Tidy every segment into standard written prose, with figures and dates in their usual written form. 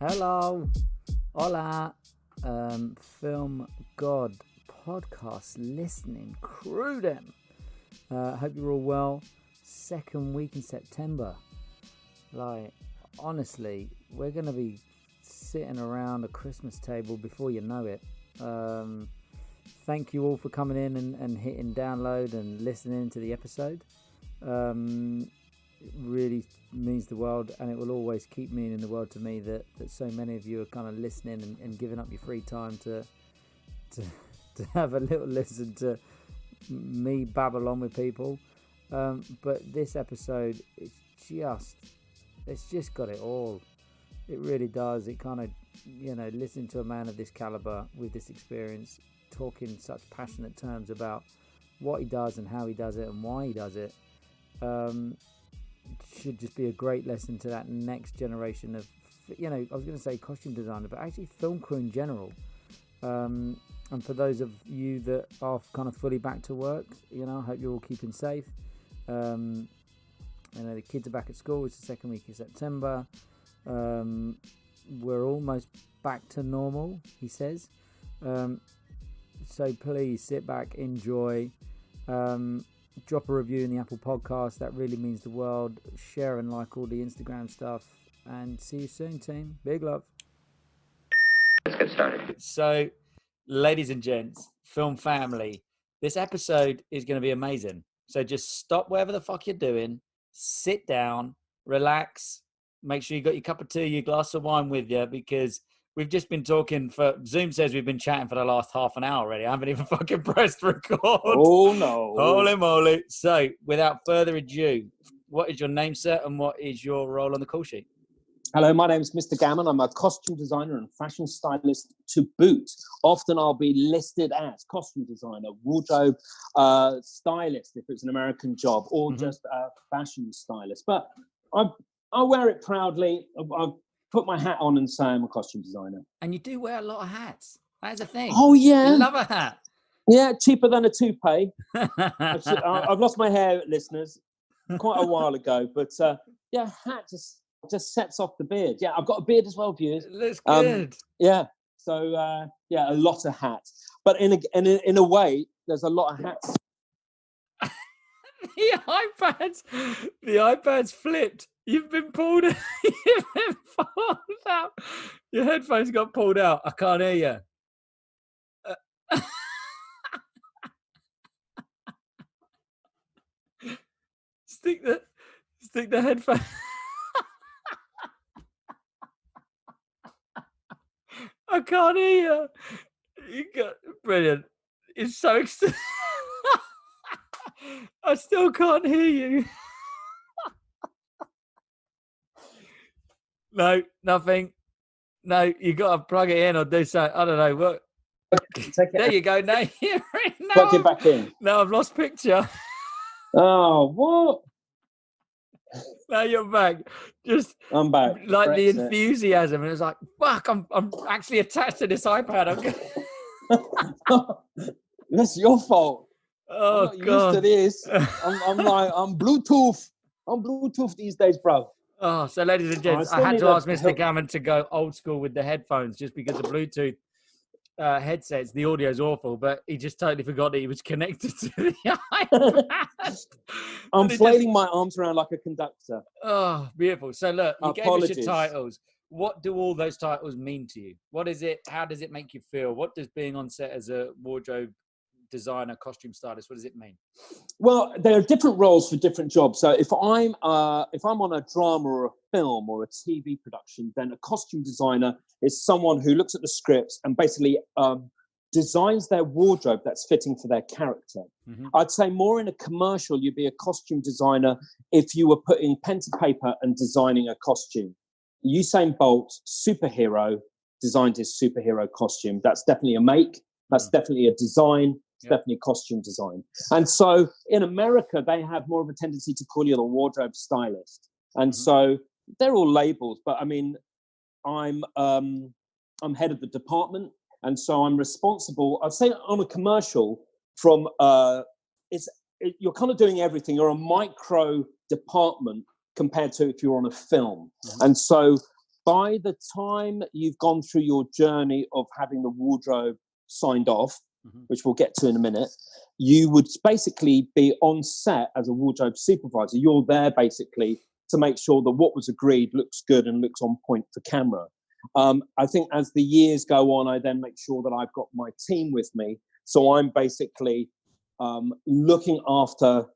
Hello, hola, Film God podcast listening crew them. Hope you're all well. Second week in September. Like, honestly, we're going to be sitting around a Christmas table before you know it. Thank you all for coming in and hitting download and listening to the episode. It really means the world, and it will always keep meaning the world to me that so many of you are kind of listening and giving up your free time to have a little listen to me babble on with people. But this episode, it's just got it all. It really does. It kind of, listening to a man of this caliber with this experience talking such passionate terms about what he does and how he does it and why he does it, should just be a great lesson to that next generation of, I was going to say costume designer, but actually film crew in general. And for those of you that are kind of fully back to work, I hope you're all keeping safe. The kids are back at school. It's the second week of September. We're almost back to normal, he says. So please sit back, enjoy. Drop a review in the Apple Podcast. That really means the world. Share and like all the Instagram stuff. And see you soon, team. Big love. Let's get started. So, ladies and gents, film family, this episode is going to be amazing. So just stop whatever the fuck you're doing. Sit down, relax. Make sure you got your cup of tea, your glass of wine with you, because we've just been talking Zoom says we've been chatting for the last half an hour already. I haven't even fucking pressed record. Oh, no. Holy moly. So, without further ado, what is your name, sir, and what is your role on the call sheet? Hello, my name's Mr. Gammon. I'm a costume designer and fashion stylist to boot. Often I'll be listed as costume designer, wardrobe stylist, if it's an American job, or just a fashion stylist. But I wear it proudly. I've put my hat on and say I'm a costume designer. And you do wear a lot of hats. That is a thing. Oh, yeah. You love a hat. Yeah, cheaper than a toupee. I've lost my hair, listeners, quite a while ago. But hat just sets off the beard. Yeah, I've got a beard as well, viewers. Looks good. So a lot of hats. But in a way, there's a lot of hats. The iPad's flipped. You've been pulled. You've been pulled out. Your headphones got pulled out. I can't hear you. Stick the headphone. I can't hear you. You got brilliant. It's so I still can't hear you. No, nothing. No, you got to plug it in or do something. I don't know what. There you go. Now you're in. Plug it back in. Now I've lost picture. Oh, what? Now you're back. I'm back. Like the enthusiasm, and it's like, fuck! I'm actually attached to this iPad. That's your fault. Oh, I'm not God. used to this. I'm Bluetooth. I'm Bluetooth these days, bro. Oh, so ladies and gents, I had to ask Mr. Gammon to go old school with the headphones just because the Bluetooth headsets, the audio's awful, but he just totally forgot that he was connected to the iPad. I'm flailing my arms around like a conductor. Oh, beautiful. So look, you gave us your titles. What do all those titles mean to you? What is it? How does it make you feel? What does being on set as a wardrobe designer, costume stylist, what does it mean? Well, there are different roles for different jobs. So if I'm on a drama or a film or a TV production, then a costume designer is someone who looks at the scripts and basically designs their wardrobe that's fitting for their character. I'd say more in a commercial, you'd be a costume designer if you were putting pen to paper and designing a costume. Usain Bolt, superhero, designed his superhero costume. That's definitely a make. That's definitely a design. It's definitely a costume design. And so in America, they have more of a tendency to call you the wardrobe stylist. And so they're all labels. But I mean, I'm head of the department. And so I'm responsible, I'd say on a commercial from, you're kind of doing everything. You're a micro department compared to if you're on a film. And so by the time you've gone through your journey of having the wardrobe signed off, which we'll get to in a minute, you would basically be on set as a wardrobe supervisor. You're there basically to make sure that what was agreed looks good and looks on point for camera. I think as the years go on, I then make sure that I've got my team with me. So I'm basically looking after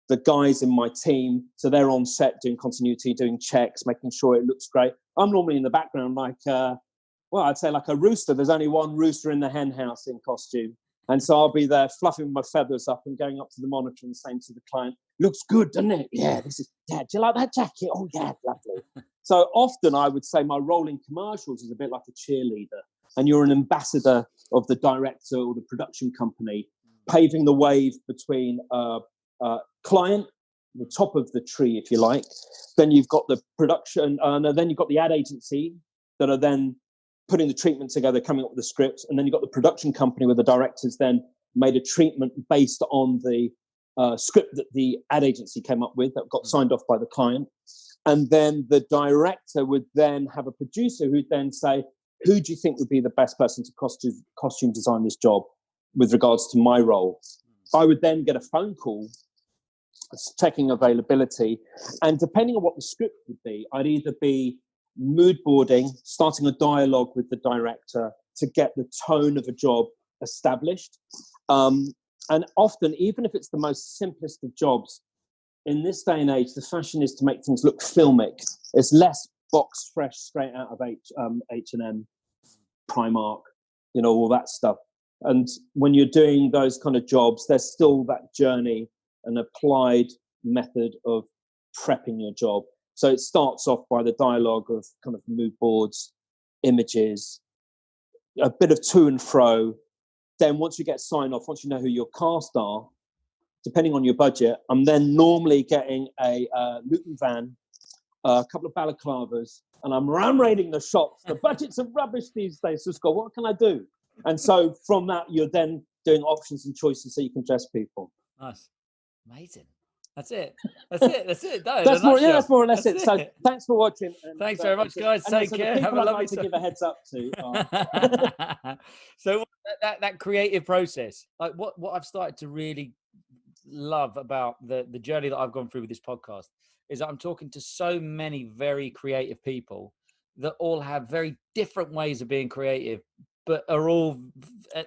the guys in my team. So they're on set doing continuity, doing checks, making sure it looks great. I'm normally in the background like, I'd say like a rooster. There's only one rooster in the hen house in costume. And so I'll be there fluffing my feathers up and going up to the monitor and saying to the client, looks good, doesn't it? Yeah, do you like that jacket? Oh, yeah, lovely. So often I would say my role in commercials is a bit like a cheerleader, and you're an ambassador of the director or the production company, paving the way between client, the top of the tree, if you like. Then you've got the production, then you've got the ad agency that are then putting the treatment together, coming up with the scripts, and then you've got the production company where the directors then made a treatment based on the script that the ad agency came up with that got signed off by the client. And then the director would then have a producer who'd then say, who do you think would be the best person to costume design this job with regards to my role? I would then get a phone call checking availability, and depending on what the script would be, I'd either be mood boarding, starting a dialogue with the director to get the tone of a job established. And often, even if it's the most simplest of jobs, in this day and age, the fashion is to make things look filmic. It's less box fresh, straight out of H&M, Primark, all that stuff. And when you're doing those kind of jobs, there's still that journey, an applied method of prepping your job. So it starts off by the dialogue of kind of mood boards, images, a bit of to and fro. Then once you get sign off, once you know who your cast are, depending on your budget, I'm then normally getting a Luton van, a couple of balaclavas, and I'm ram-raiding the shops. The budgets are rubbish these days, Isusko. What can I do? And so from that, you're then doing options and choices so you can dress people. Nice. Amazing. That's it. No, that's more or less it. So thanks for watching. And, thanks very much, guys. Take care. Have a lovely time. To give a heads up to. So that creative process, like what I've started to really love about the journey that I've gone through with this podcast is that I'm talking to so many very creative people that all have very different ways of being creative, but are all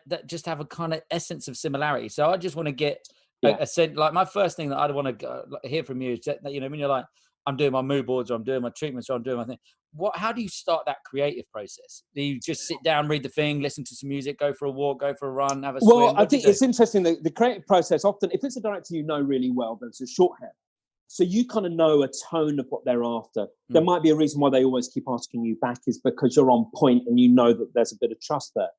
that just have a kind of essence of similarity. So I just want to get like my first thing that I'd want to hear from you is that, when you're like, I'm doing my mood boards or I'm doing my treatments or I'm doing my thing. How do you start that creative process? Do you just sit down, read the thing, listen to some music, go for a walk, go for a run, have a swim? Well, I think it's interesting that the creative process often, if it's a director you know really well, then it's a shorthand. So you kind of know a tone of what they're after. There might be a reason why they always keep asking you back is because you're on point and you know that there's a bit of trust there.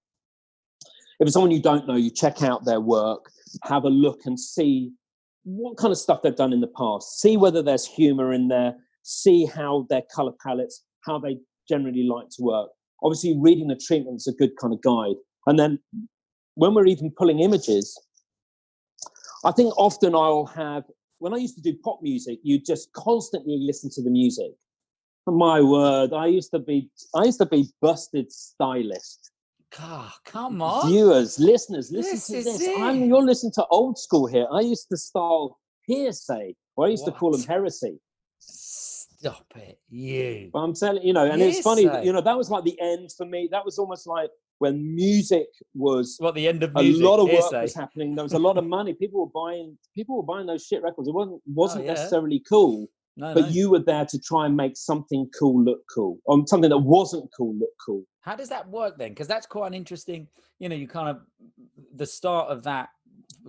If it's someone you don't know, you check out their work, have a look and see what kind of stuff they've done in the past. See whether there's humor in there. See how their color palettes, how they generally like to work. Obviously, reading the treatment is a good kind of guide. And then when we're even pulling images, I think often I'll have, when I used to do pop music, you just constantly listen to the music. My word, I used to be busted stylist. God, come on. Viewers, listeners, listen to this. You're listening to old school here. I used to style hearsay, or I used to call them heresy. Stop it, you. But I'm telling and it's funny, that was like the end for me. That was almost like when music was the end of music. A lot of work was happening. There was a lot of money. People were buying those shit records. It wasn't necessarily cool. But you were there to try and make something cool look cool, or something that wasn't cool look cool. How does that work then? Because that's quite an interesting, you kind of, the start of that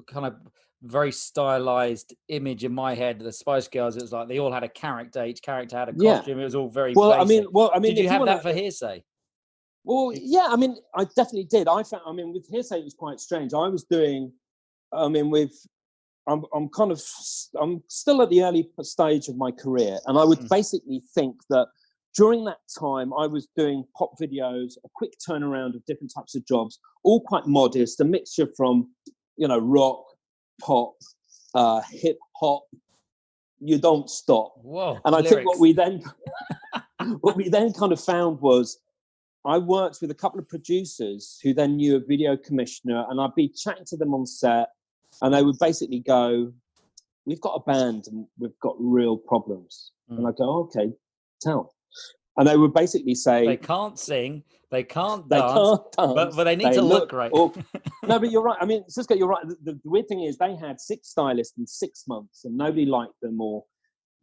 kind of very stylized image in my head, the Spice Girls, it was like they all had a character, each character had a costume. It was all very basic. Did you have that for Hearsay? Well, yeah, I definitely did. With Hearsay, it was quite strange. I was doing, I'm still at the early stage of my career, and I would basically think that during that time I was doing pop videos, a quick turnaround of different types of jobs, all quite modest, a mixture from rock, pop, hip hop. You don't stop. Whoa! And I think what we then what we then kind of found was I worked with a couple of producers who then knew a video commissioner, and I'd be chatting to them on set, and they would basically go, "We've got a band and we've got real problems." And I go, "Okay, tell." And they would basically say, "They can't sing, they can't they dance, can't dance, but they need to look great." No, but you're right. I mean, Cisco, you're right. The weird thing is they had 6 stylists in 6 months, and nobody liked them, or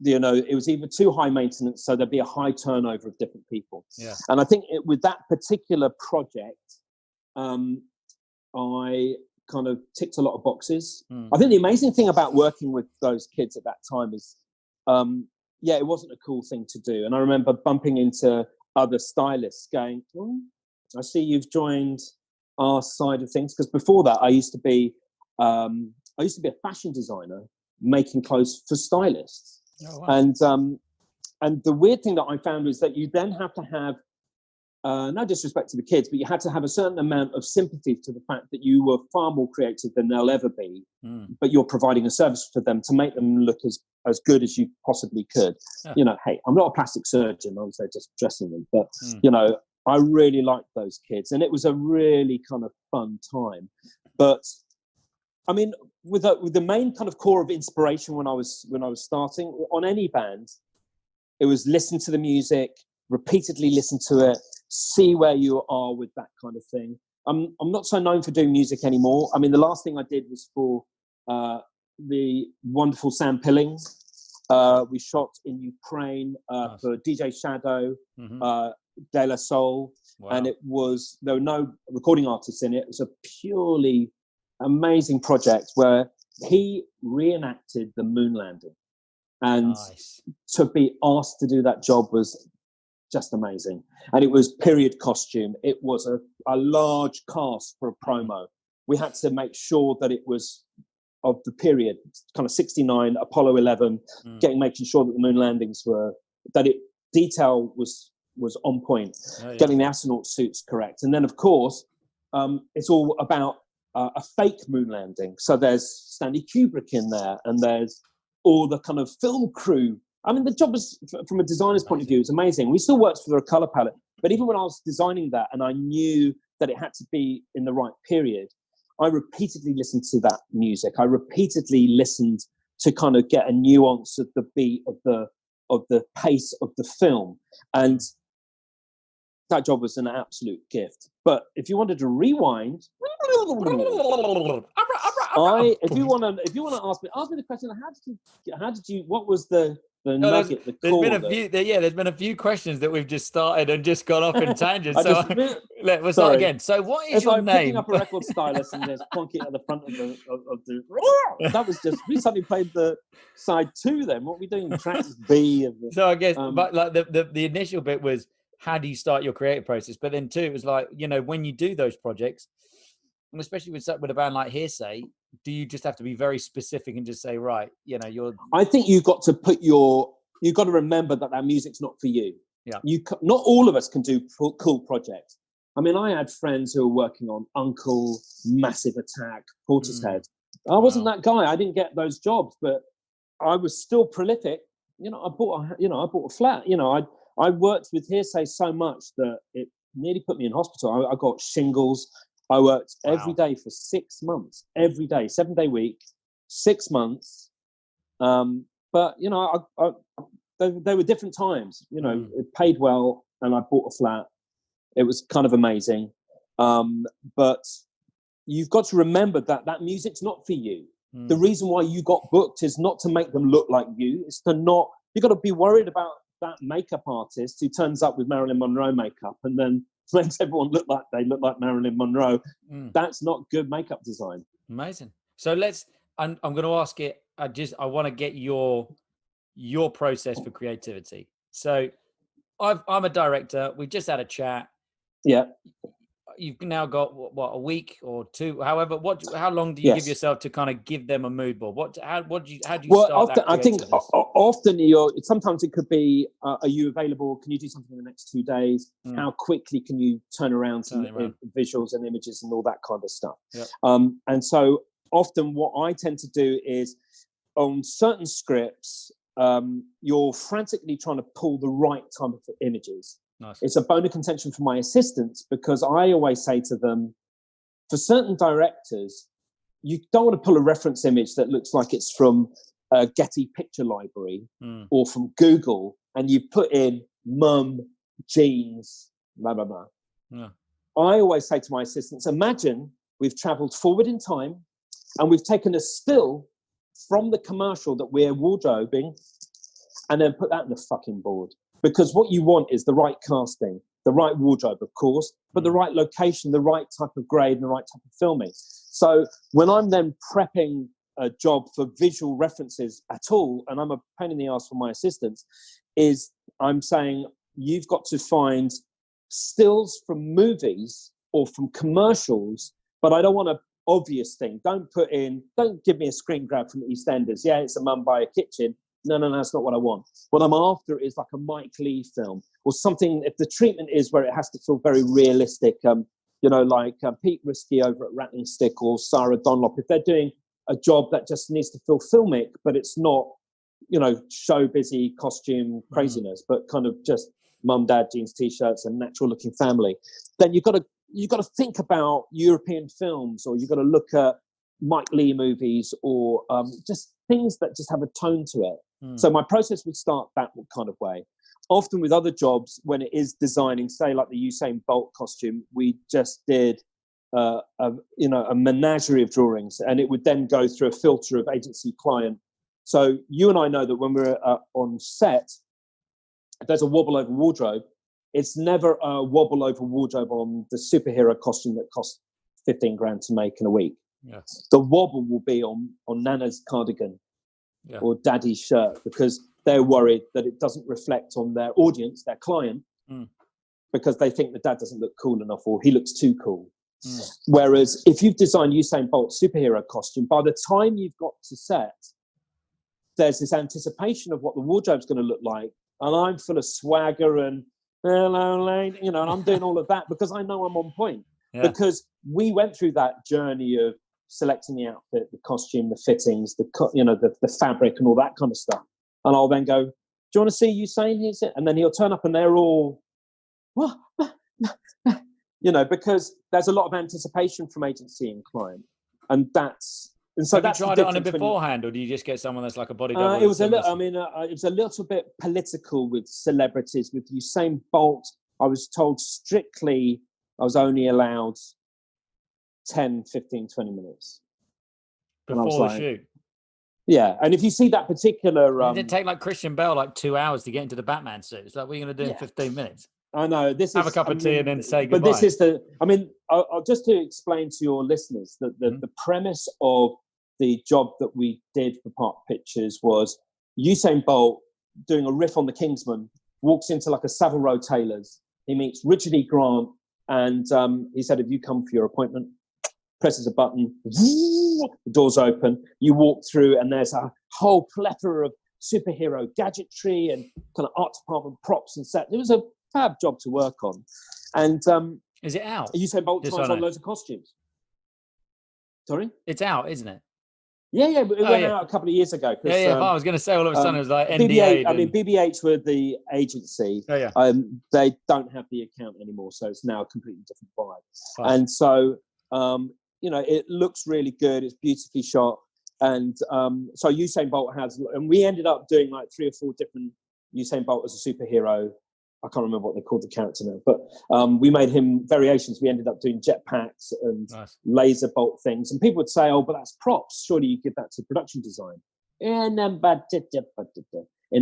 it was either too high maintenance, so there'd be a high turnover of different people. Yeah. And I think with that particular project, I kind of ticked a lot of boxes. I think the amazing thing about working with those kids at that time is, it wasn't a cool thing to do. And I remember bumping into other stylists going, I see you've joined our side of things. Because before that, I used to be a fashion designer making clothes for stylists. Oh, wow. And the weird thing that I found was that you then have to have, no disrespect to the kids, but you had to have a certain amount of sympathy to the fact that you were far more creative than they'll ever be, but you're providing a service for them to make them look as good as you possibly could. Yeah. Hey, I'm not a plastic surgeon, I was there just dressing them, but I really liked those kids, and it was a really kind of fun time. But I mean, with the main kind of core of inspiration when I was starting on any band, it was listen to the music, repeatedly listen to it, see where you are with that kind of thing. I'm not so known for doing music anymore. I mean, the last thing I did was for the wonderful Sam Pilling. We shot in Ukraine for DJ Shadow, De La Soul, and there were no recording artists in it. It was a purely amazing project where he reenacted the moon landing, and to be asked to do that job was just amazing. And it was period costume. It was a large cast for a promo. We had to make sure that it was of the period, kind of 69, Apollo 11, making sure that the moon landings detail was on point, getting the astronaut suits correct. And then, of course, it's all about a fake moon landing. So there's Stanley Kubrick in there, and there's all the kind of film crew. I mean, the job is, from a designer's point of view, is amazing. We still worked for a color palette, but even when I was designing that and I knew that it had to be in the right period, I repeatedly listened to that music. I repeatedly listened to kind of get a nuance of the beat of the pace of the film, and that job was an absolute gift. But if you wanted to rewind, if you want to ask me the question, how did you? What was the nugget? There's been a few questions that we've just started and just gone off in tangents. Let's start again. So, what is your name? Picking up a record stylus and just plonking it at the front of the. That was just, we suddenly played the side 2. Then what were we doing? Track B. So I guess, but like the initial bit was, how do you start your creative process? But then 2, it was like, when you do those projects, and especially with a band like Hearsay, do you just have to be very specific and just say, right, you're... I think you've got to remember that music's not for you. Yeah. Not all of us can do cool projects. I mean, I had friends who were working on Uncle, Massive Attack, Portishead. I wasn't that guy. I didn't get those jobs, but I was still prolific. I bought a flat. I worked with Hearsay so much that it nearly put me in hospital. I got shingles. I worked every day for 6 months, every day, 7-day week, 6 months. But there were different times. It paid well, and I bought a flat. It was kind of amazing. But you've got to remember that music's not for you. The reason why you got booked is not to make them look like you. It's to not. You got to be worried about that makeup artist who turns up with Marilyn Monroe makeup and then makes everyone look like they look like Marilyn Monroe. That's not good makeup design. Amazing. So I'm going to ask it. I want to get your process for creativity. So I'm a director. We just had a chat. Yeah. You've now got what, a week or 2, however. How long do you give yourself to kind of give them a mood board? How do you start often, that? I think often sometimes it could be, are you available? Can you do something in the next 2 days? How quickly can you turn around some visuals and images and all that kind of stuff? Yep. And so often what I tend to do is, on certain scripts, you're frantically trying to pull the right type of images. Nice. It's a bone of contention for my assistants because I always say to them, for certain directors, you don't want to pull a reference image that looks like it's from a Getty picture library or from Google, and you put in mum, jeans, blah, blah, blah. Yeah. I always say to my assistants, imagine we've traveled forward in time and we've taken a still from the commercial that we're wardrobing and then put that in the fucking board. Because what you want is the right casting, the right wardrobe, of course, but the right location, the right type of grade, and the right type of filming. So when I'm then prepping a job for visual references at all, and I'm a pain in the ass for my assistants, is I'm saying you've got to find stills from movies or from commercials, but I don't want an obvious thing. Don't give me a screen grab from EastEnders. Yeah, it's a mum by a kitchen. No, that's not what I want. What I'm after is like a Mike Leigh film or something. If the treatment is where it has to feel very realistic, like Pete Risky over at Rattling Stick or Sarah Dunlop, if they're doing a job that just needs to feel filmic, but it's not, show busy costume craziness, but kind of just mum, dad, jeans, t-shirts, and natural looking family, then you've got to think about European films, or you've got to look at Mike Leigh movies, or just things that just have a tone to it. So my process would start that kind of way. Often with other jobs, when it is designing, say like the Usain Bolt costume, we just did a menagerie of drawings, and it would then go through a filter of agency client. So you and I know that when we're on set, if there's a wobble over wardrobe, it's never a wobble over wardrobe on the superhero costume that costs 15 grand to make in a week. Yeah. The wobble will be on Nana's cardigan or Daddy's shirt, because they're worried that it doesn't reflect on their audience, their client, because they think the dad doesn't look cool enough or he looks too cool. Whereas if you've designed Usain Bolt's superhero costume, by the time you've got to set, there's this anticipation of what the wardrobe's going to look like. And I'm full of swagger and hello, lady, and I'm doing all of that because I know I'm on point. Yeah. Because we went through that journey of selecting the outfit, the costume, the fittings, the fabric and all that kind of stuff. And I'll then go, do you want to see Usain? Here's it. And then he'll turn up and they're all, what? Because there's a lot of anticipation from agency and client. And so have that's you tried it on it beforehand, or do you just get someone that's like a body double? It was a little bit political with celebrities. With Usain Bolt, I was told strictly I was only allowed 10, 15, 20 minutes. Before the shoot? Yeah, and if you see that particular... it didn't take like Christian Bale like 2 hours to get into the Batman suit. It's like, what are you going to do in 15 minutes? I know. Have a cup of tea and then say goodbye. But this is I'll just to explain to your listeners that the premise of the job that we did for Park Pictures was Usain Bolt doing a riff on the Kingsman, walks into like a Savile Row tailor's. He meets Richard E. Grant, and he said, have you come for your appointment? Presses a button, the doors open, you walk through, and there's a whole plethora of superhero gadgetry and kind of art department props and set. It was a fab job to work on. And is it out? Usain Bolt tries on loads of costumes. Sorry? It's out, isn't it? Yeah, it went out a couple of years ago. I was going to say all of a sudden it was like NDA. BBH were the agency. They don't have the account anymore, so it's now a completely different vibe. Fine. And so, it looks really good. It's beautifully shot. And so Usain Bolt and we ended up doing like 3 or 4 different Usain Bolt as a superhero. I can't remember what they called the character now, but we made him variations. We ended up doing jetpacks and laser bolt things. And people would say, oh, but that's props. Surely you give that to production design. In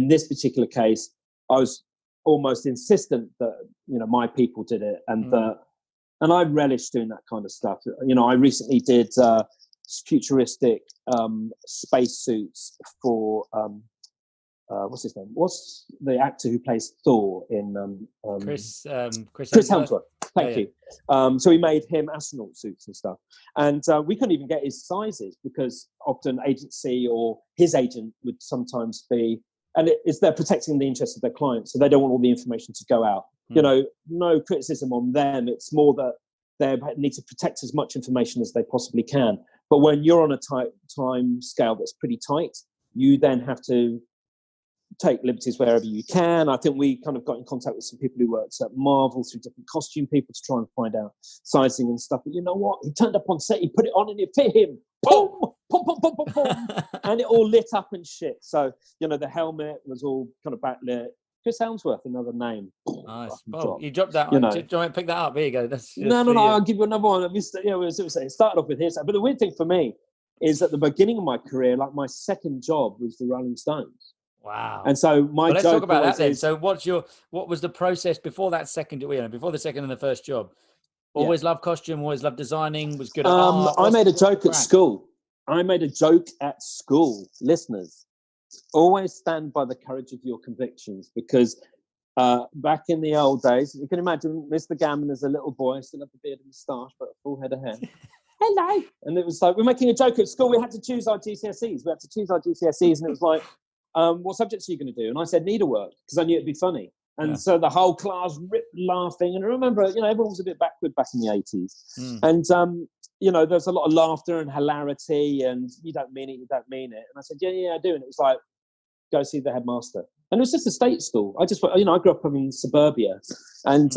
this particular case, I was almost insistent that, my people did it. And I relish doing that kind of stuff. I recently did futuristic space suits for... what's his name? What's the actor who plays Thor in Chris Hemsworth. Thank you. So we made him astronaut suits and stuff, and we couldn't even get his sizes because often agency or his agent would sometimes be, and they're protecting the interests of their clients, so they don't want all the information to go out. No criticism on them. It's more that they need to protect as much information as they possibly can. But when you're on a time scale that's pretty tight, you then have to take liberties wherever you can. I think we kind of got in contact with some people who worked at Marvel through different costume people to try and find out sizing and stuff. But you know what? He turned up on set, he put it on and it fit him. Boom! Boom, boom, boom, boom, boom. And it all lit up and shit. So, you know, the helmet was all kind of backlit. Chris Helmsworth, another name. Nice. Oh, you dropped that. You know. Do you want to pick that up? Here you go. That's no. I'll give you another one. It started off with his. But the weird thing for me is at the beginning of my career, like my second job was the Rolling Stones. Wow. And so let's talk about that then. So what was the process before that second, before the second and the first job? Always loved costume, always loved designing, was good at art. I made a joke at school. Listeners, always stand by the courage of your convictions, because back in the old days, you can imagine Mr. Gammon as a little boy, still had the beard and moustache, but a full head of hair. Hello. And it was like, we're making a joke at school. We had to choose our GCSEs. And it was like, what subjects are you going to do? And I said needlework, because I knew it'd be funny. And so the whole class ripped laughing. And I remember, everyone was a bit backward back in the 80s. And, there's a lot of laughter and hilarity, and you don't mean it. And I said, yeah, I do. And it was like, go see the headmaster. And it was just a state school. I grew up in suburbia. And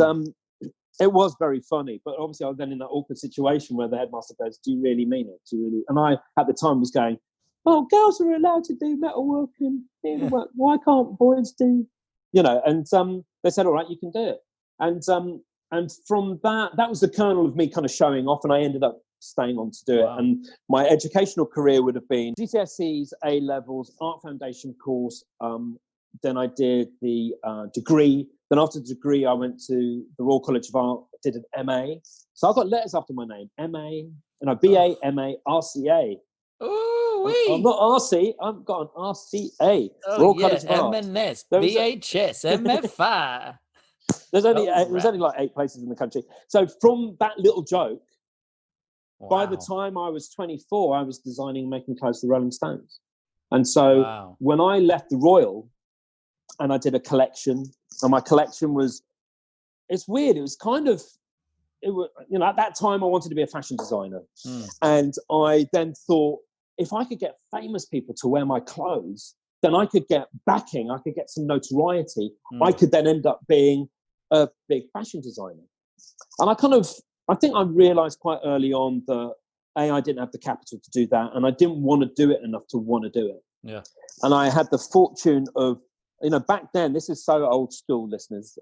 it was very funny. But obviously I was then in that awkward situation where the headmaster goes, do you really mean it? Do you really? And I, at the time, was going, oh, girls are allowed to do metalwork and needlework. Why can't boys do? And they said, all right, you can do it. And from that was the kernel of me kind of showing off, and I ended up staying on to do it. And my educational career would have been GCSEs, A-levels, art foundation course. Then I did the degree. Then after the degree, I went to the Royal College of Art, did an MA. So I've got letters after my name, MA, BA, MA, RCA. I'm not RC, I've got an RCA. Royal College of Art. M&S, BHS, MFI. There's only like 8 places in the country. So from that little joke, by the time I was 24, I was designing and making clothes for the Rolling Stones. And so when I left the Royal and I did a collection, and my collection it's weird. It was kind of, at that time I wanted to be a fashion designer. And I then thought, if I could get famous people to wear my clothes, then I could get backing, I could get some notoriety. I could then end up being a big fashion designer. And I think I realized quite early on that I didn't have the capital to do that, and I didn't want to do it enough to want to do it. Yeah. And I had the fortune of, back then, this is so old school, listeners,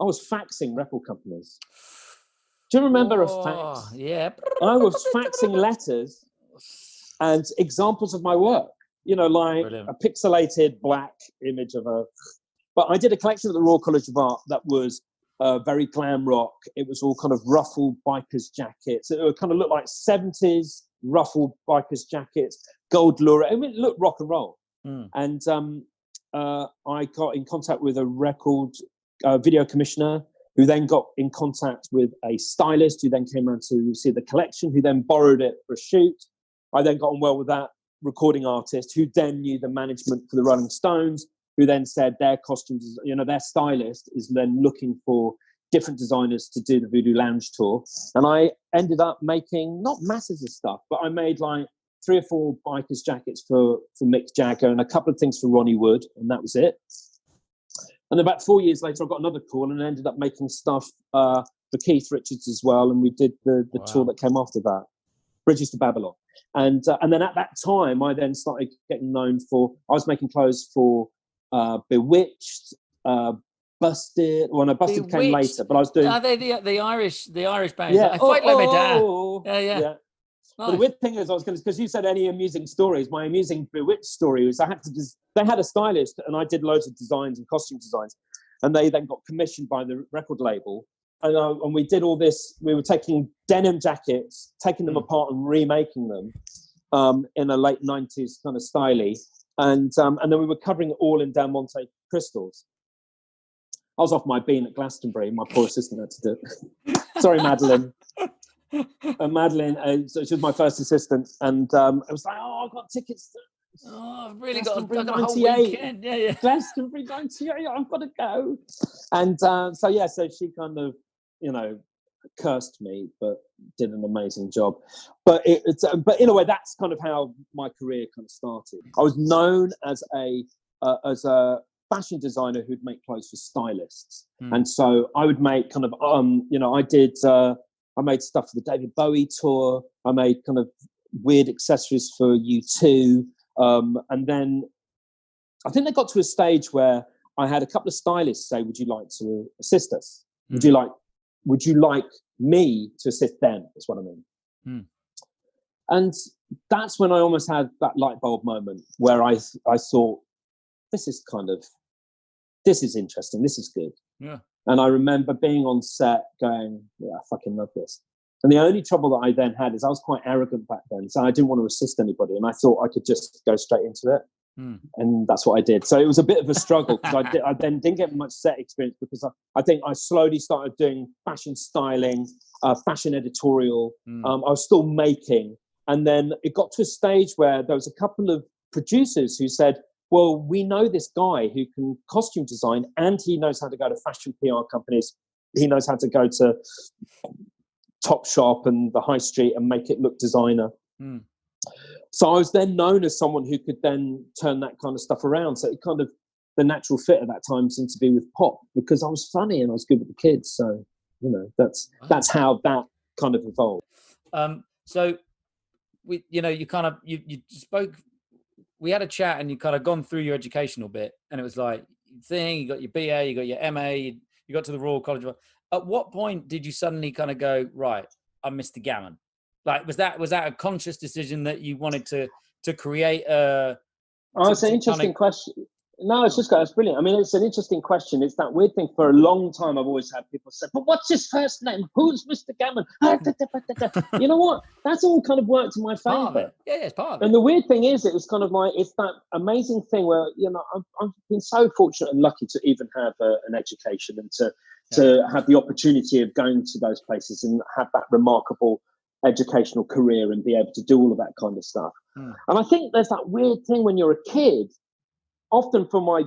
I was faxing record companies. Do you remember a fax? Yeah. I was faxing letters and examples of my work, like Brilliant. A pixelated black image of a... But I did a collection at the Royal College of Art that was very glam rock. It was all kind of ruffled bikers jackets. It would kind of look like 70s ruffled bikers jackets, gold lure. I mean, it looked rock and roll. And I got in contact with a record video commissioner, who then got in contact with a stylist, who then came around to see the collection, who then borrowed it for a shoot. I then got on well with that recording artist, who then knew the management for the Rolling Stones, who then said their costumes, their stylist is then looking for different designers to do the Voodoo Lounge tour. And I ended up making not masses of stuff, but I made like 3 or 4 bikers jackets for Mick Jagger and a couple of things for Ronnie Wood, and that was it. And about 4 years later, I got another call and ended up making stuff for Keith Richards as well. And we did the tour that came after that, Bridges to Babylon. And then at that time, I then started getting known for, I was making clothes for Bewitched, Busted. Well, no, Busted came later, but I was doing... Are they the Irish band? Yeah. Fight like my dad. Yeah. Nice. But the weird thing is, because you said any amusing stories, my amusing Bewitched story was they had a stylist, and I did loads of designs and costume designs, and they then got commissioned by the record label, and we did all this. We were taking denim jackets, taking them apart and remaking them in a late 90s kind of styly, and then we were covering it all in Del Monte crystals. I was off my bean at Glastonbury. My poor assistant had to do it. Sorry, Madeline. Madeline, so she was my first assistant, and it was like, I've got tickets. I've really got a whole weekend. Yeah. Glastonbury 98, I've got to go. And so she kind of, cursed me, but did an amazing job. But but in a way, that's kind of how my career kind of started. I was known as a as a fashion designer who'd make clothes for stylists. And so I would make kind of, I made stuff for the David Bowie tour. I made kind of weird accessories for U2. And then I think they got to a stage where I had a couple of stylists say, would you like to assist us? Would you like me to assist them, is what I mean. And that's when I almost had that light bulb moment where I thought, this is interesting. This is good. Yeah. And I remember being on set going, yeah, I fucking love this. And the only trouble that I then had is I was quite arrogant back then. So I didn't want to assist anybody. And I thought I could just go straight into it. And that's what I did. So it was a bit of a struggle because I then didn't get much set experience because I think I slowly started doing fashion styling, fashion editorial. I was still making. And then it got to a stage where there was a couple of producers who said, well, we know this guy who can costume design and he knows how to go to fashion PR companies. He knows how to go to Topshop and the high street and make it look designer. So I was then known as someone who could then turn that kind of stuff around. So it kind of, the natural fit at that time seemed to be with pop because I was funny and I was good with the kids. So, that's how that kind of evolved. So you spoke, we had a chat and you kind of gone through your educational bit and it was like, you got your BA, you got your MA, you got to the Royal College. At what point did you suddenly kind of go, right, I'm Mr. Gammon? Like, was that a conscious decision that you wanted to create a... it's an interesting question. No, it's that's brilliant. I mean, it's an interesting question. It's that weird thing. For a long time, I've always had people say, but what's his first name? Who's Mr. Gammon? You know what? That's all kind of worked in my favor. Yeah, it's part of it. And the weird thing is, it was kind of like, it's that amazing thing where, I've been so fortunate and lucky to even have an education and to have the opportunity of going to those places and have that remarkable educational career and be able to do all of that kind of stuff. And I think there's that weird thing when you're a kid, often for my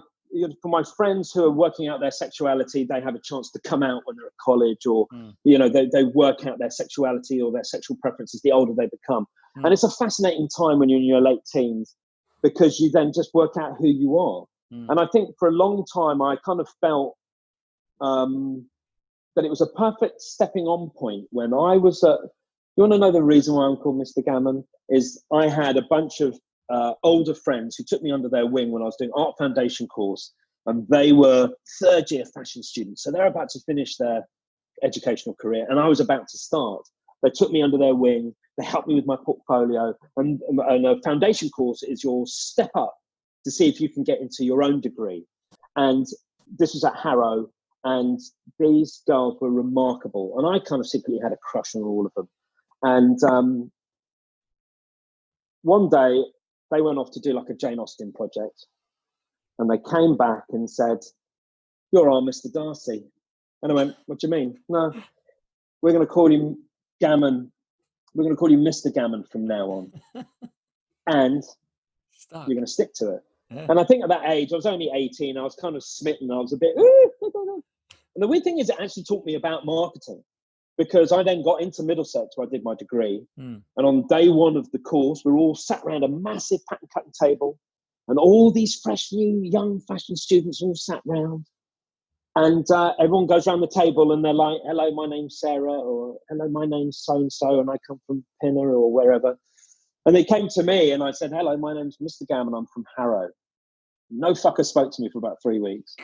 friends who are working out their sexuality, they have a chance to come out when they're at college or, they work out their sexuality or their sexual preferences the older they become. And it's a fascinating time when you're in your late teens because you then just work out who you are. And I think for a long time, I kind of felt that it was a perfect stepping on point when I was you want to know the reason why I'm called Mr. Gammon? Is I had a bunch of older friends who took me under their wing when I was doing art foundation course, and they were third year fashion students. So they're about to finish their educational career and I was about to start. They took me under their wing. They helped me with my portfolio, and a foundation course is your step up to see if you can get into your own degree. And this was at Harrow, and these girls were remarkable. And I kind of secretly had a crush on all of them. And one day they went off to do like a Jane Austen project, and they came back and said, "You're our Mr. Darcy." And I went, "What do you mean?" "No, we're going to call you Gammon. We're going to call you Mr. Gammon from now on. And you're going to stick to it." Yeah. And I think at that age, I was only 18. I was kind of smitten. I was a bit, and the weird thing is it actually taught me about marketing, because I then got into Middlesex where I did my degree. And on day one of the course, we were all sat around a massive pattern cutting table, and all these fresh, new, young fashion students all sat round. And everyone goes around the table and they're like, "Hello, my name's Sarah," or "Hello, my name's so-and-so, and I come from Pinner," or wherever. And they came to me and I said, "Hello, my name's Mr. Gammon, I'm from Harrow." No fucker spoke to me for about 3 weeks.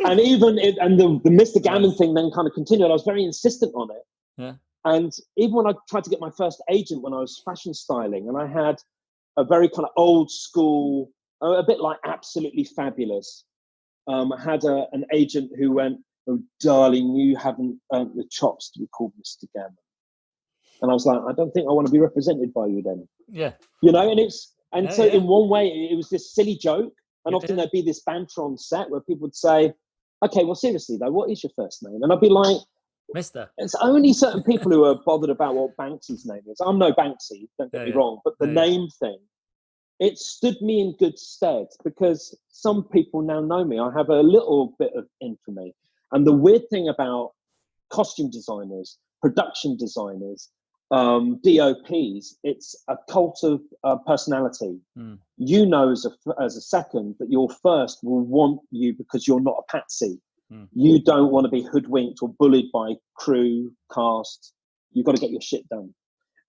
And the Mr. Gammon thing then kind of continued. I was very insistent on it. Yeah. And even when I tried to get my first agent when I was fashion styling, and I had a very kind of old school, a bit like Absolutely Fabulous, I had an agent who went, "Oh, darling, you haven't earned the chops to be called Mr. Gammon." And I was like, "I don't think I want to be represented by you then." Yeah. So in one way, it was this silly joke. And often there'd be this banter on set where people would say, "Okay, well, seriously though, what is your first name?" And I'd be like, "Mr." It's only certain people who are bothered about what Banksy's name is. I'm no Banksy, don't get me wrong, but the name thing, it stood me in good stead because some people now know me. I have a little bit of infamy. And the weird thing about costume designers, production designers, DOPs, it's a cult of personality. You know as a second that your first will want you because you're not a patsy. You don't want to be hoodwinked or bullied by crew, cast. You've got to get your shit done.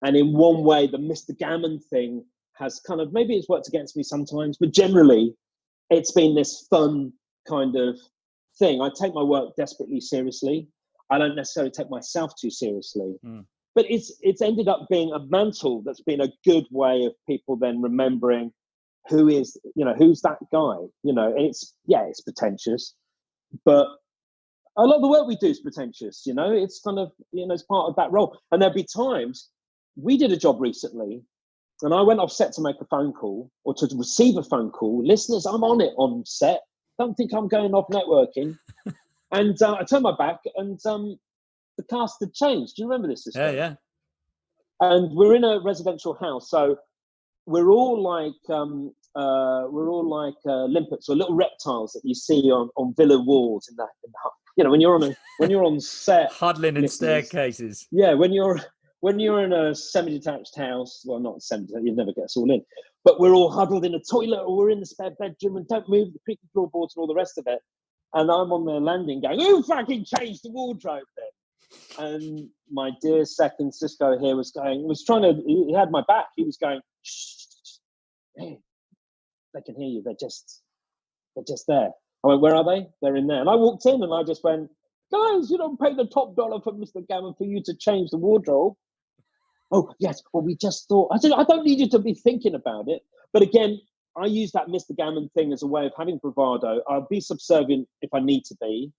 And in one way, the Mr. Gammon thing has kind of, maybe it's worked against me sometimes, but generally it's been this fun kind of thing. I take my work desperately seriously. I don't necessarily take myself too seriously. But it's ended up being a mantle that's been a good way of people then remembering who's that guy, and it's pretentious, but a lot of the work we do is pretentious, it's kind of, it's part of that role. And there'll be times, we did a job recently and I went off set to make a phone call or to receive a phone call. Listeners, I'm on it on set. Don't think I'm going off networking. And I turned my back and the cast had changed. Do you remember this? Yeah. And we're in a residential house, so we're all like limpets or little reptiles that you see on villa walls in the when you're on set, huddling in staircases. Yeah, when you're in a semi-detached house, well, not semi-detached, you'd never get us all in, but we're all huddled in a toilet or we're in the spare bedroom and don't move the creaky floorboards and all the rest of it. And I'm on the landing going, who fucking changed the wardrobe then? And my dear second Cisco here he had my back. He was going, shh, hey, they can hear you. They're just there. I went, where are they? They're in there. And I walked in and I just went, guys, you don't pay the top dollar for Mr. Gammon for you to change the wardrobe. Oh, yes. Well, we just thought, I said, I don't need you to be thinking about it. But again, I use that Mr. Gammon thing as a way of having bravado. I'll be subservient if I need to be.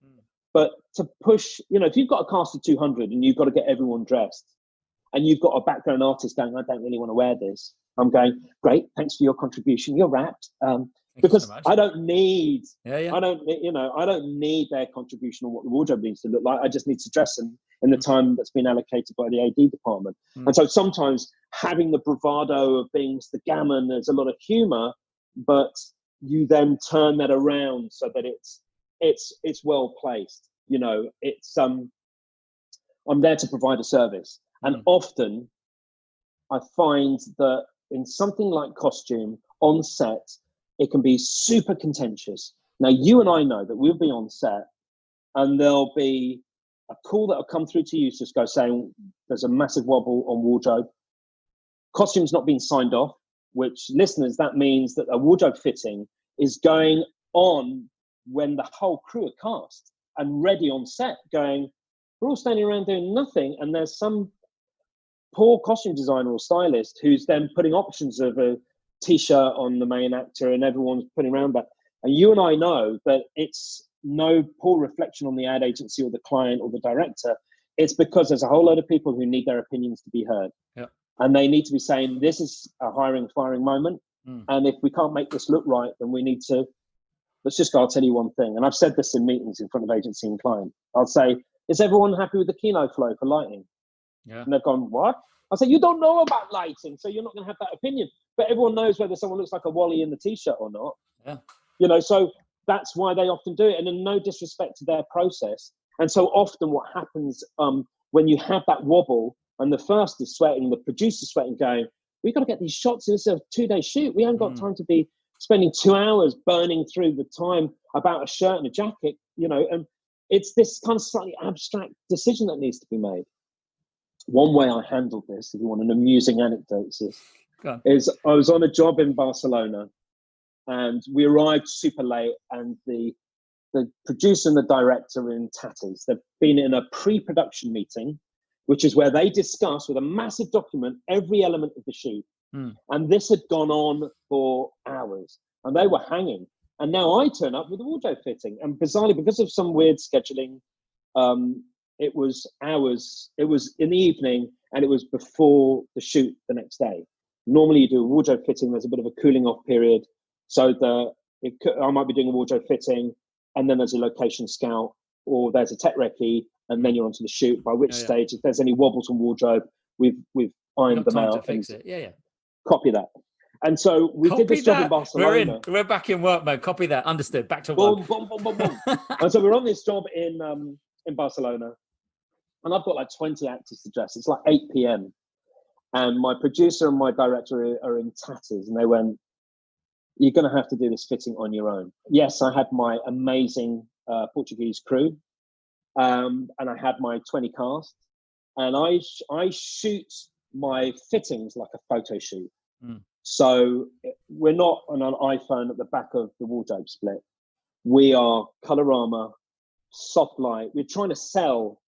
But to push, if you've got a cast of 200 and you've got to get everyone dressed and you've got a background artist going, I don't really want to wear this. I'm going, great, thanks for your contribution. You're wrapped. Because so I don't need, I don't need their contribution on what the wardrobe needs to look like. I just need to dress them in the time that's been allocated by the AD department. And so sometimes having the bravado of being Mr. Gammon, there's a lot of humor, but you then turn that around so that it's well placed. I'm there to provide a service. And often I find that in something like costume on set, it can be super contentious. Now, you and I know that we'll be on set and there'll be a call that will come through to you, Cisco, saying there's a massive wobble on wardrobe. Costume's not been signed off, which, listeners, that means that a wardrobe fitting is going on when the whole crew are cast and ready on set going, we're all standing around doing nothing. And there's some poor costume designer or stylist who's then putting options of a T-shirt on the main actor and everyone's putting around that. And you and I know that it's no poor reflection on the ad agency or the client or the director. It's because there's a whole load of people who need their opinions to be heard. Yep. And they need to be saying, this is a hiring, firing moment. And if we can't make this look right, then we need to, I'll tell you one thing. And I've said this in meetings in front of agency and client. I'll say, is everyone happy with the kino flow for lighting? Yeah. And they've gone, what? I say, you don't know about lighting, so you're not going to have that opinion. But everyone knows whether someone looks like a Wally in the T-shirt or not. Yeah. So that's why they often do it. And in no disrespect to their process. And so often what happens when you have that wobble and the first is sweating, the producer's sweating, going, we've got to get these shots. This is a 2-day shoot. We haven't got time to be spending 2 hours burning through the time about a shirt and a jacket, and it's this kind of slightly abstract decision that needs to be made. One way I handled this, if you want an amusing anecdote, is I was on a job in Barcelona and we arrived super late and the producer and the director are in tatters. They've been in a pre-production meeting, which is where they discuss with a massive document every element of the shoot. And this had gone on for hours and they were hanging. And now I turn up with a wardrobe fitting. And bizarrely, because of some weird scheduling, it was hours. It was in the evening and it was before the shoot the next day. Normally you do a wardrobe fitting. There's a bit of a cooling off period. So I might be doing a wardrobe fitting and then there's a location scout or there's a tech recce and then you're onto the shoot, by which stage, if there's any wobbles on wardrobe, we've ironed them out. To fix it. Yeah. Copy that. And so we did this job in Barcelona. We're back in work mode. Copy that. Understood. Back to boom, work. Boom, boom, boom, boom. And so we're on this job in Barcelona. And I've got like 20 actors to dress. It's like 8 p.m. And my producer and my director are in tatters, and they went, "You're going to have to do this fitting on your own." Yes, I had my amazing Portuguese crew, and I had my 20 cast, and I shoot my fittings like a photo shoot. So we're not on an iPhone at the back of the wardrobe split. We are colorama, soft light. We're trying to sell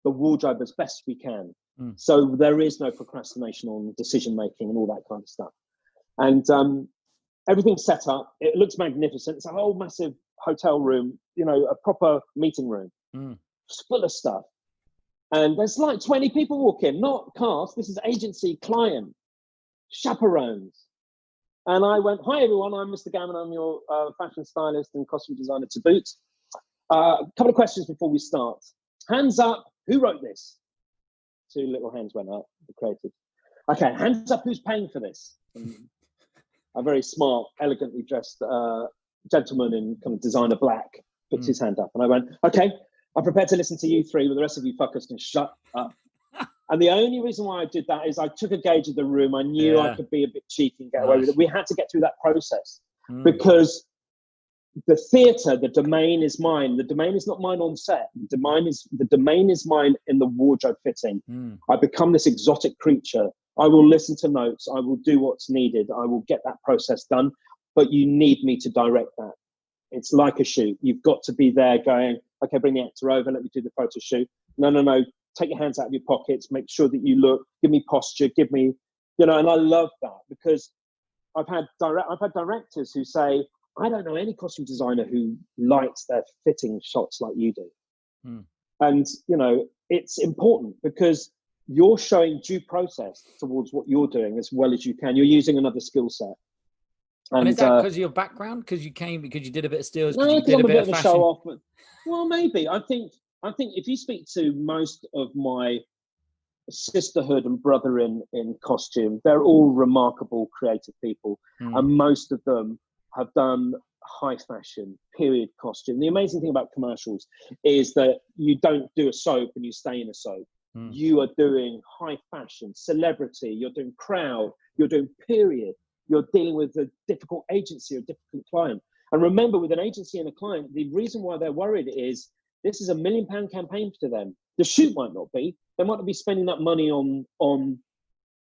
the wardrobe as best we can. So there is no procrastination on decision making and all that kind of stuff. And everything's set up. It looks magnificent. It's a whole massive hotel room, a proper meeting room. It's full of stuff. And there's like 20 people walk in, not cast. This is agency, client, chaperones. And I went, "Hi, everyone. I'm Mr. Gammon. I'm your fashion stylist and costume designer to boot. A couple of questions before we start. Hands up. Who wrote this?" 2 little hands went up. The creative. "Okay, hands up. Who's paying for this?" And a very smart, elegantly dressed gentleman in kind of designer black puts his hand up. And I went, "Okay, I'm prepared to listen to you three, but the rest of you fuckers can shut up." And the only reason why I did that is I took a gauge of the room. I knew I could be a bit cheeky and get away with it. We had to get through that process because the theatre, the domain is mine. The domain is not mine on set. The domain is mine in the wardrobe fitting. I become this exotic creature. I will listen to notes. I will do what's needed. I will get that process done. But you need me to direct that. It's like a shoot. You've got to be there going, "Okay, bring the actor over. Let me do the photo shoot." No. Take your hands out of your pockets. Make sure that you look. Give me posture. Give me, And I love that because I've had directors who say, "I don't know any costume designer who lights their fitting shots like you do." And it's important because you're showing due process towards what you're doing as well as you can. You're using another skill set. And is that because of your background? Because you did a bit of stills? No, you because I'm a bit of a show off. But, well, maybe. I think if you speak to most of my sisterhood and brother in costume, they're all remarkable creative people. And most of them have done high fashion, period costume. The amazing thing about commercials is that you don't do a soap and you stay in a soap. You are doing high fashion, celebrity, you're doing crowd, you're doing period. You're dealing with a difficult agency or difficult client. And remember, with an agency and a client, the reason why they're worried is this is £1 million campaign to them. The shoot might not be. They might not be spending that money on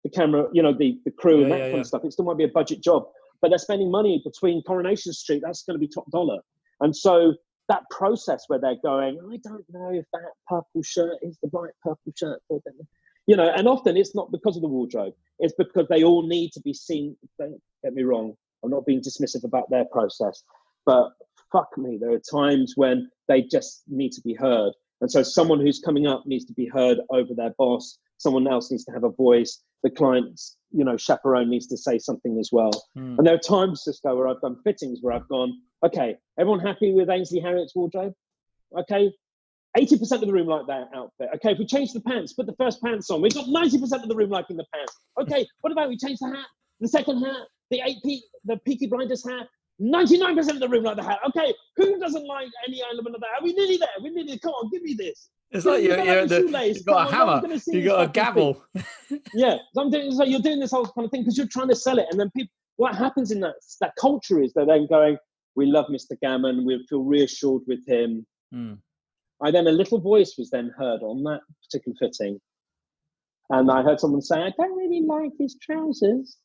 the camera, the crew and that kind of stuff. It still might be a budget job, but they're spending money between Coronation Street. That's going to be top dollar. And so that process where they're going, "I don't know if that purple shirt is the right purple shirt for them." And often it's not because of the wardrobe. It's because they all need to be seen. Don't get me wrong. I'm not being dismissive about their process, but fuck me, there are times when they just need to be heard. And so someone who's coming up needs to be heard over their boss. Someone else needs to have a voice. The client's, chaperone needs to say something as well. And there are times, Cisco, where I've done fittings where I've gone, "Okay, everyone happy with Ainsley Harriet's wardrobe? Okay, 80% of the room like that outfit. Okay, if we change the pants, put the first pants on. We've got 90% of the room liking the pants. Okay, what about we change the hat, the second hat, the Peaky Blinders hat? 99% of the room like the hat. Okay, who doesn't like any element of that? Are we nearly there? We're nearly there. Come on, give me this. It's like you've got a hammer, you've got a gavel. Yeah, so you're doing this whole kind of thing because you're trying to sell it. And then what happens in that culture is they're then going, "We love Mr. Gammon. We feel reassured with him." A little voice was then heard on that particular fitting. And I heard someone say, "I don't really like his trousers."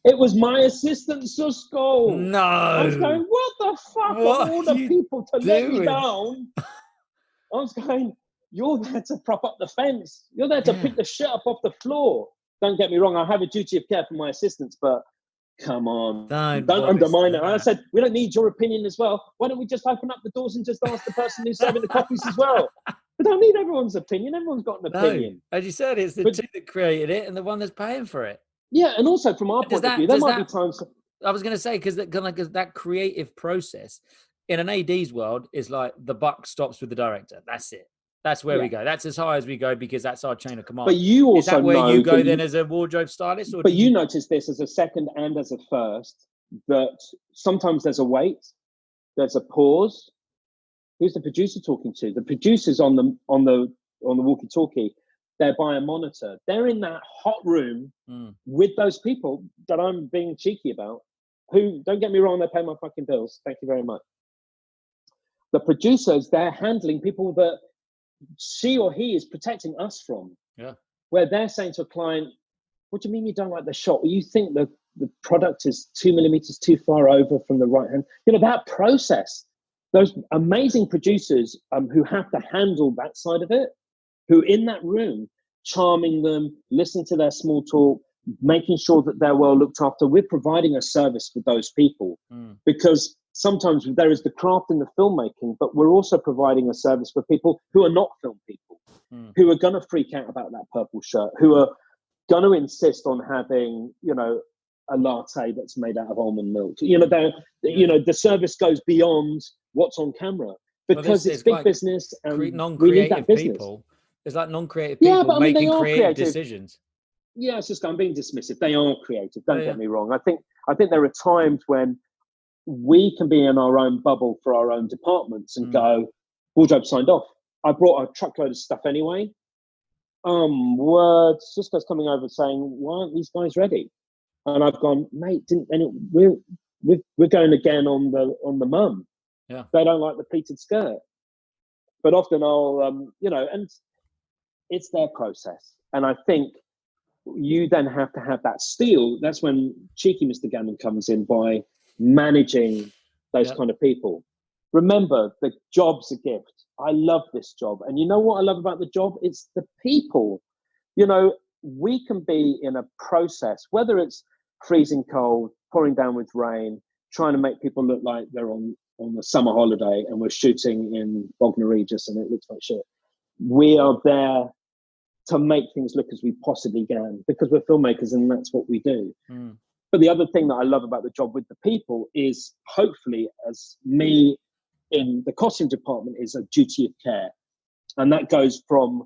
It was my assistant, Isusko. No. I was going, "What the fuck are all the people to let me down?" I was going, "You're there to prop up the fence. You're there to pick the shit up off the floor." Don't get me wrong, I have a duty of care for my assistants, but come on, don't undermine it. And I said, "We don't need your opinion as well. Why don't we just open up the doors and just ask the person who's serving the coffees as well?" We don't need everyone's opinion. Everyone's got an opinion. As you said, it's the two that created it and the one that's paying for it. Yeah, and also from our point of view, there might be times. I was going to say, because that creative process in an AD's world is like the buck stops with the director. That's it. That's where we go. That's as high as we go because that's our chain of command. But you also is that where you go then as a wardrobe stylist? But you notice this as a second and as a first, that sometimes there's a wait, there's a pause. Who's the producer talking to? The producer's on the walkie-talkie. they're by a monitor. They're in that hot room with those people that I'm being cheeky about, who, don't get me wrong, they pay my fucking bills. Thank you very much. The producers, they're handling people that she or he is protecting us from. Yeah. Where they're saying to a client, what do you mean you don't like the shot? Well, you think the product is 2 millimeters too far over from the right hand. You know, that process, those amazing producers who have to handle that side of it, who in that room, charming them, listening to their small talk, making sure that they're well looked after. We're providing a service for those people because sometimes there is the craft in the filmmaking, but we're also providing a service for people who are not film people, who are going to freak out about that purple shirt, who are going to insist on having, you know, a latte that's made out of almond milk. You know, you know, the service goes beyond what's on camera because it's big like business and we need that business. People. It's like non-creative people but, I mean, making creative decisions. Yeah, it's just I'm being dismissive. They are creative. Don't get me wrong. I think there are times when we can be in our own bubble for our own departments and go, wardrobe signed off. I brought a truckload of stuff anyway. Words. Isusko's coming over saying, why aren't these guys ready? And I've gone, mate. We're going again on the mum. Yeah. They don't like the pleated skirt. But often I'll, you know, and it's their process. And I think you then have to have that steel. That's when cheeky Mr. Gammon comes in by managing those kind of people. Remember, the job's a gift. I love this job. And you know what I love about the job? It's the people. You know, we can be in a process, whether it's freezing cold, pouring down with rain, trying to make people look like they're on the summer holiday and we're shooting in Bognor Regis and it looks like shit. We are there to make things look as we possibly can because we're filmmakers and that's what we do. But the other thing that I love about the job with the people is hopefully as me in the costume department is a duty of care. And that goes from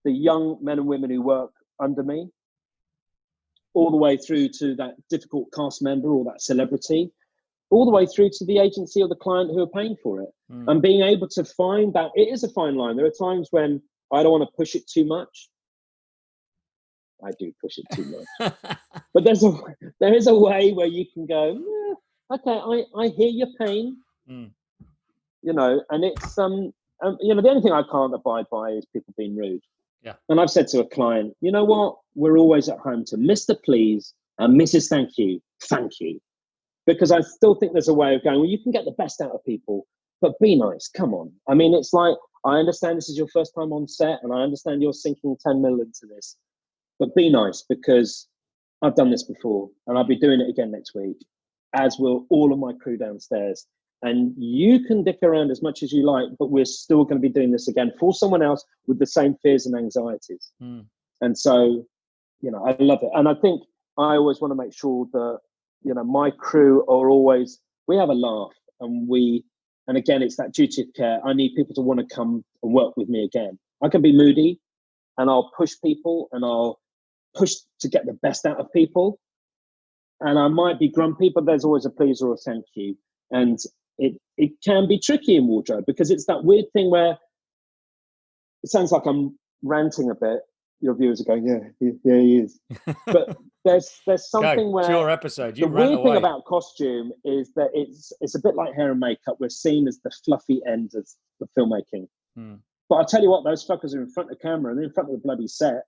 the young men and women who work under me all the way through to that difficult cast member or that celebrity, all the way through to the agency or the client who are paying for it. And being able to find that, it is a fine line. There are times when I don't want to push it too much. I do push it too much. But there is a way where you can go, okay, I hear your pain. You know, and it's, you know, the only thing I can't abide by is people being rude. Yeah. And I've said to a client, you know what? We're always at home to Mr. Please and Mrs. Thank you. Thank you. Because I still think there's a way of going, well, you can get the best out of people, but be nice. Come on. I mean, it's like, I understand this is your first time on set and I understand you're sinking 10 mil into this, but be nice because I've done this before and I'll be doing it again next week, as will all of my crew downstairs. And you can dick around as much as you like, but we're still going to be doing this again for someone else with the same fears and anxieties. And so, you know, I love it. And I think I always want to make sure that, you know, my crew are always, we have a laugh and again, it's that duty of care. I need people to want to come and work with me again. I can be moody and I'll push people and I'll push to get the best out of people. And I might be grumpy, but there's always a please or a thank you. And it can be tricky in wardrobe because it's that weird thing where it sounds like I'm ranting a bit. Your viewers are going, yeah, he is. But there's something where it's your episode. You the weird thing about costume is that it's a bit like hair and makeup. We're seen as the fluffy end of the filmmaking. But I'll tell you what, those fuckers are in front of camera and they're in front of the bloody set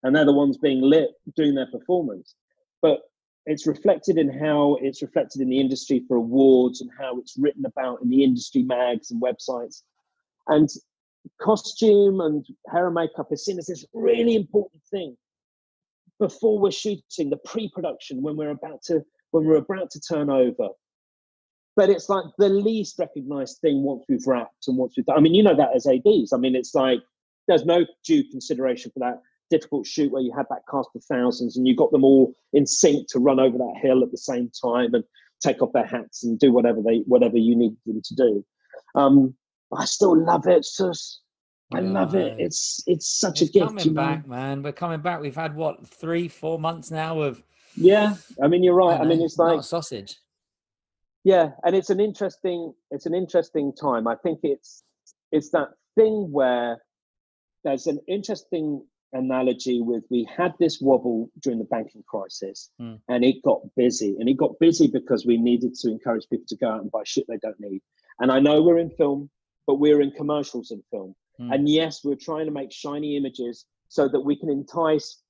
and they're the ones being lit doing their performance. But it's reflected in how it's reflected in the industry for awards and how it's written about in the industry mags and websites. And costume and hair and makeup is seen as this really important thing before we're shooting, the pre-production, when we're about to turn over. But it's like the least recognized thing once we've wrapped and once we've done. I mean, you know that as ADs. I mean, it's like there's no due consideration for that difficult shoot where you had that cast of thousands and you got them all in sync to run over that hill at the same time and take off their hats and do whatever you need them to do. I still love it, Sus. I love it. It's such a gift. Coming back, man. We're coming back. We've had what 3-4 months now of. Yeah, I mean you're right. I mean it's like not sausage. Yeah, and it's an interesting time. I think it's that thing where there's an interesting analogy with, we had this wobble during the banking crisis, and it got busy. And it got busy because we needed to encourage people to go out and buy shit they don't need. And I know we're in film, but we're in commercials in film. And yes, we're trying to make shiny images so that we can entice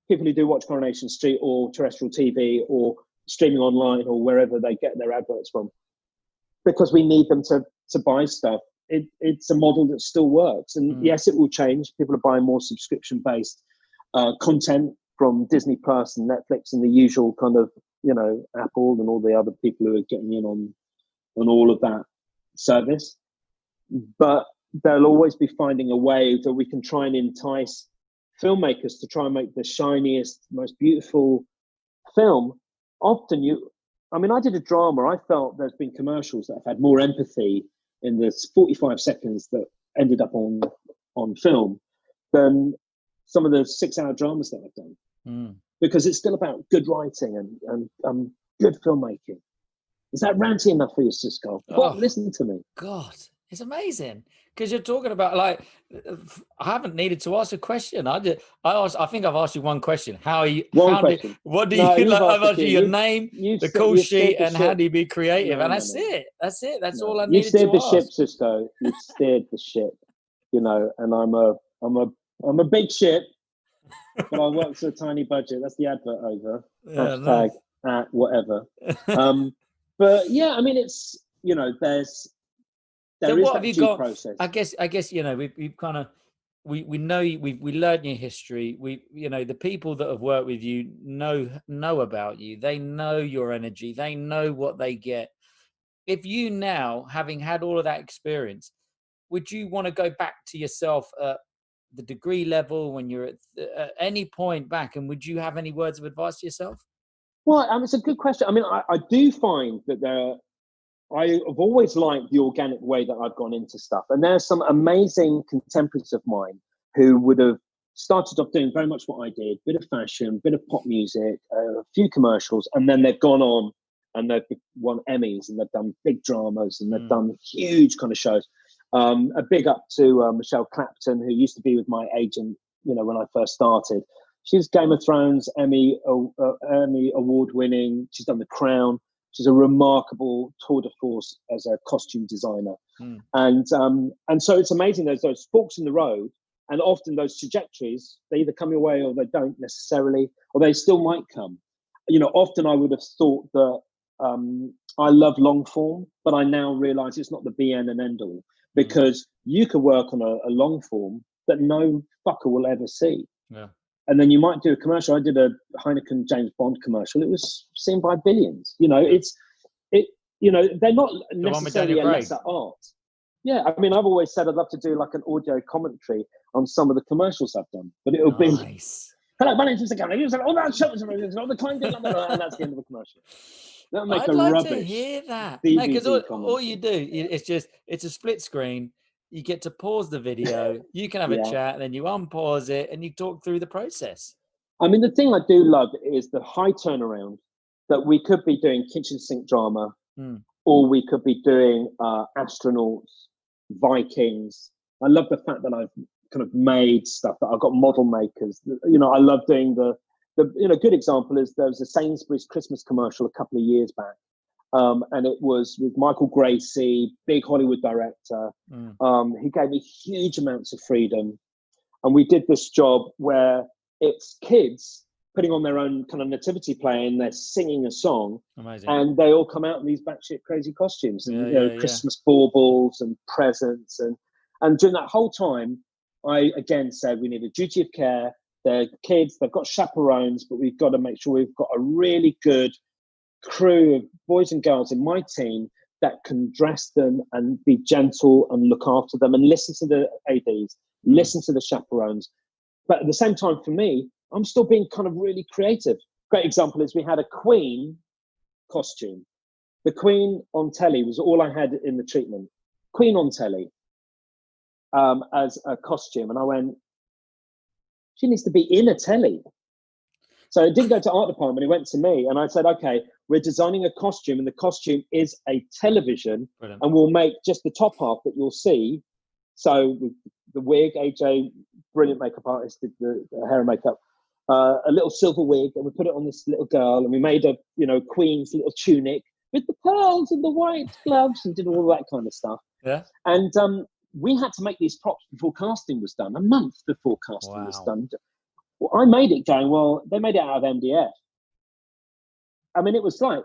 people who do watch Coronation Street or terrestrial TV or streaming online or wherever they get their adverts from, because we need them to buy stuff. It's a model that still works. And yes, it will change. People are buying more subscription-based content from Disney Plus and Netflix and the usual kind of, Apple and all the other people who are getting in on all of that service. But they'll always be finding a way that we can try and entice filmmakers to try and make the shiniest, most beautiful film. Often I did a drama. I felt there's been commercials that have had more empathy in the 45 seconds that ended up on film than some of the 6-hour dramas that I've done. Because it's still about good writing and good filmmaking. Is that ranty enough for you, Isusko? Well, listen to me. God, it's amazing. Because you're talking about, like, I haven't needed to ask a question. I think I've asked you one question. How are you? Question. What do you like? I've asked you your name, the call sheet, and how do you be creative? And that's it. That's it. That's all I needed to ask. You've steered the ship, Isusko. You've steered the ship. And I'm a big ship, but I work to a tiny budget. That's the advert over. Hashtag at whatever. But yeah, it's There so is what that have you due got? process. I guess we've kind of we know we learned your history. We the people that have worked with you know about you. They know your energy. They know what they get. If you now, having had all of that experience, would you want to go back to yourself at the degree level when you're at any point back, and would you have any words of advice to yourself? Well, it's a good question. I do find that I've always liked the organic way that I've gone into stuff. And there's some amazing contemporaries of mine who would have started off doing very much what I did, bit of fashion, bit of pop music, a few commercials, and then they've gone on and they've won Emmys and they've done big dramas and they've done huge kind of shows. A big up to Michelle Clapton, who used to be with my agent, when I first started. She's Game of Thrones, Emmy award winning. She's done The Crown. She's a remarkable tour de force as a costume designer. And so it's amazing. There's those forks in the road, and often those trajectories, they either come your way or they don't necessarily, or they still might come. Often I would have thought that I love long form, but I now realize it's not the be end and end all, because you could work on a long form that no fucker will ever see. Yeah. And then you might do a commercial. I did a Heineken James Bond commercial. It was seen by billions. They're not necessarily a lesser art. Yeah, I've always said I'd love to do like an audio commentary on some of the commercials I've done, but it'll be, hello, my name's Mr. Gammon. Oh, that show was all the kind of, and that's the end of the commercial. That'll make I'd like to hear that. Because all you do, it's a split screen. You get to pause the video, you can have a chat, and then you unpause it and you talk through the process. The thing I do love is the high turnaround that we could be doing kitchen sink drama, or we could be doing astronauts, Vikings. I love the fact that I've kind of made stuff, that I've got model makers. I love doing the good example is there was a Sainsbury's Christmas commercial a couple of years back. And it was with Michael Gracie, big Hollywood director. He gave me huge amounts of freedom. And we did this job where it's kids putting on their own kind of nativity play and they're singing a song. Amazing. And they all come out in these batshit crazy costumes and Christmas baubles and presents. And during that whole time, I again said we need a duty of care. They're kids, they've got chaperones, but we've got to make sure we've got a really good crew of boys and girls in my team that can dress them and be gentle and look after them and listen to the ADs, listen to the chaperones. But at the same time, for me, I'm still being kind of really creative. Great example is we had a Queen costume. The Queen on telly was all I had in the treatment. Queen on telly as a costume. And I went, she needs to be in a telly. So it didn't go to art department, it went to me. And I said, okay, we're designing a costume and the costume is a television. Brilliant. And we'll make just the top half that you'll see. So with the wig, AJ brilliant makeup artist did the hair and makeup. A little silver wig, and we put it on this little girl, and we made a queen's little tunic with the pearls and the white gloves, and did all that kind of stuff. Yeah. And we had to make these props before casting was done, a month before casting was done. Well, I made it going, well, they made it out of MDF. I mean, it was like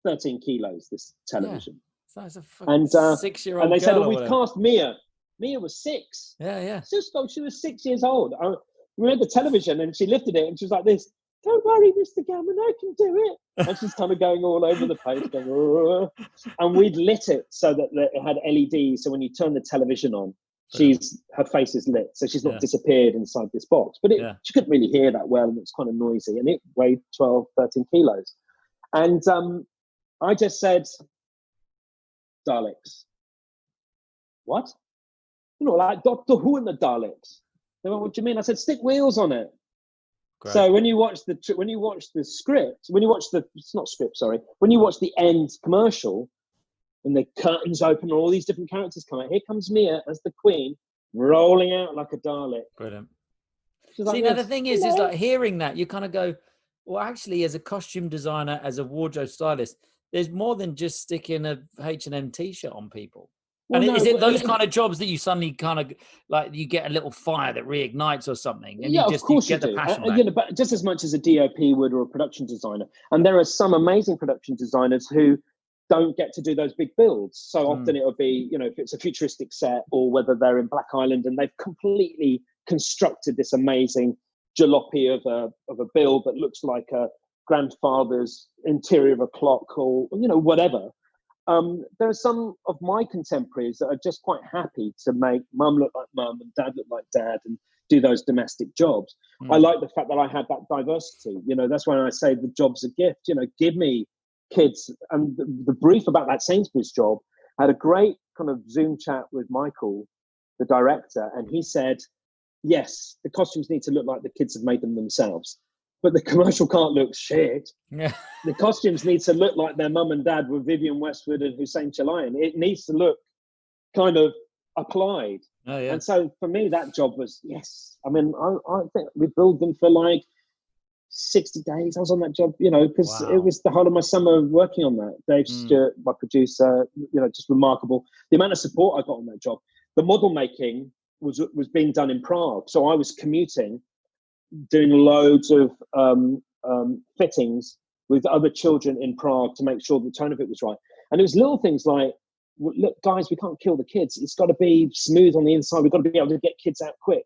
13 kilos, this television. So it's a fucking 6-year-old and they said, girl, we've cast Mia. Mia was 6. Yeah. Isusko, she was 6 years old. We made the television, and she lifted it, and she was like this, don't worry, Mr. Gammon, I can do it. And she's kind of going all over the place, going, oh. And we'd lit it so that it had LEDs. So when you turn the television on, her face is lit. So she's not disappeared inside this box. But she couldn't really hear that well, and it was kind of noisy. And it weighed 12, 13 kilos. And I just said, Daleks. What? Like Doctor Who and the Daleks. They went, what do you mean? I said, stick wheels on it. Great. So when you watch the script, when you watch the end commercial, and the curtains open and all these different characters come out, here comes Mia as the Queen, rolling out like a Dalek. Brilliant. Like, now the thing is like hearing that, you kind of go, well, actually, as a costume designer, as a wardrobe stylist, there's more than just sticking a H&M t-shirt on people. Well, and is it those kind of jobs that you suddenly kind of like you get a little fire that reignites or something, and you get the passion back? But just as much as a DOP would or a production designer. And there are some amazing production designers who don't get to do those big builds. So often it'll be, if it's a futuristic set or whether they're in Black Island and they've completely constructed this amazing jalopy of a build that looks like a grandfather's interior of a clock or whatever. There are some of my contemporaries that are just quite happy to make mum look like mum and dad look like dad and do those domestic jobs. I like the fact that I had that diversity. That's why I say the job's a gift. Give me kids. And the brief about that Sainsbury's job, I had a great kind of Zoom chat with Michael, the director, and he said, yes, the costumes need to look like the kids have made them themselves. But the commercial can't look shit. Yeah. The costumes need to look like their mum and dad were Vivienne Westwood and Hussein Chalayan. It needs to look kind of applied. Oh, yeah. And so for me, that job was, yes. I mean, I think we built them for like 60 days. I was on that job, because it was the whole of my summer working on that. Dave Stewart, my producer, just remarkable. The amount of support I got on that job. The model making was being done in Prague. So I was commuting, doing loads of fittings with other children in Prague to make sure the tone of it was right. And it was little things like, look, guys, we can't kill the kids. It's got to be smooth on the inside. We've got to be able to get kids out quick.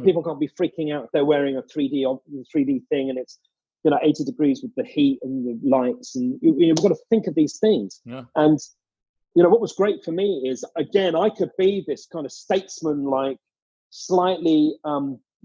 People can't be freaking out if they're wearing a 3D thing and it's 80 degrees with the heat and the lights. And we've got to think of these things. Yeah. And what was great for me is, again, I could be this kind of statesman, like slightly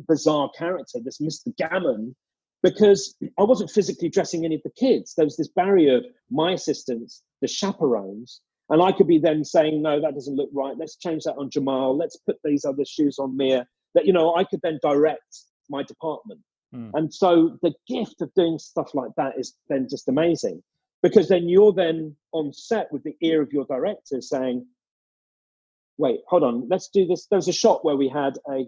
bizarre character, this Mr. Gammon, because I wasn't physically dressing any of the kids. There was this barrier of my assistants, the chaperones, and I could be then saying, no, that doesn't look right. Let's change that on Jamal. Let's put these other shoes on Mia. That, I could then direct my department. And so the gift of doing stuff like that is then just amazing, because then you're then on set with the ear of your director saying, wait, hold on, let's do this. There was a shot where we had a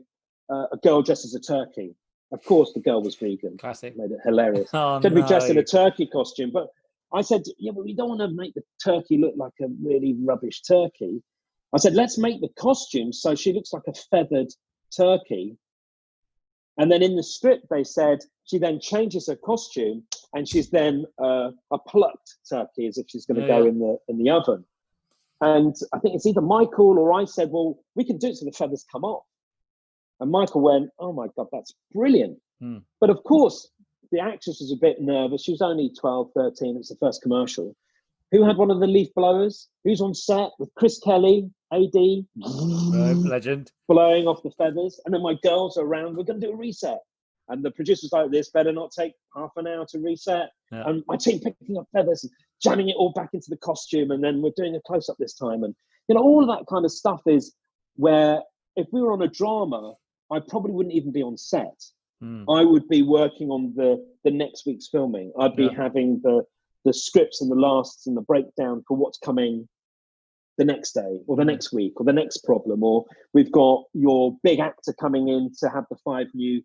girl dressed as a turkey. Of course, the girl was vegan. Classic. Made it hilarious. Oh, Could be dressed in a turkey costume. But I said, yeah, but we don't want to make the turkey look like a really rubbish turkey. I said, let's make the costume so she looks like a feathered turkey. And then in the script, they said she then changes her costume and she's then a plucked turkey, as if she's going to go in the oven. And I think it's either Michael or I said, well, we can do it so the feathers come off. And Michael went, oh my God, that's brilliant. But of course, the actress was a bit nervous. She was only 12, 13. It was the first commercial. Who had one of the leaf blowers? Who's on set with Chris Kelly, AD? Legend. Blowing off the feathers. And then my girls are around, we're going to do a reset. And the producer's like, this better not take half an hour to reset. Yeah. And my team picking up feathers and jamming it all back into the costume. And then we're doing a close-up this time. And, all of that kind of stuff is where if we were on a drama, I probably wouldn't even be on set. I would be working on the next week's filming. I'd be having the scripts and the lasts and the breakdown for what's coming the next day or the next week or the next problem, or we've got your big actor coming in to have the 5 new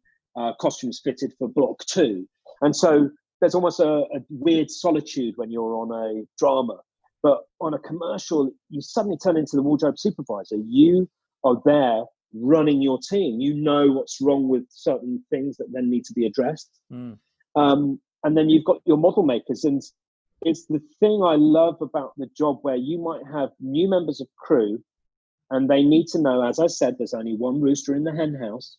costumes fitted for block 2. And so there's almost a weird solitude when you're on a drama. But on a commercial, you suddenly turn into the wardrobe supervisor. You are there running your team. You know what's wrong with certain things that then need to be addressed. And then you've got your model makers. And it's the thing I love about the job, where you might have new members of crew and they need to know, as I said, there's only one rooster in the hen house.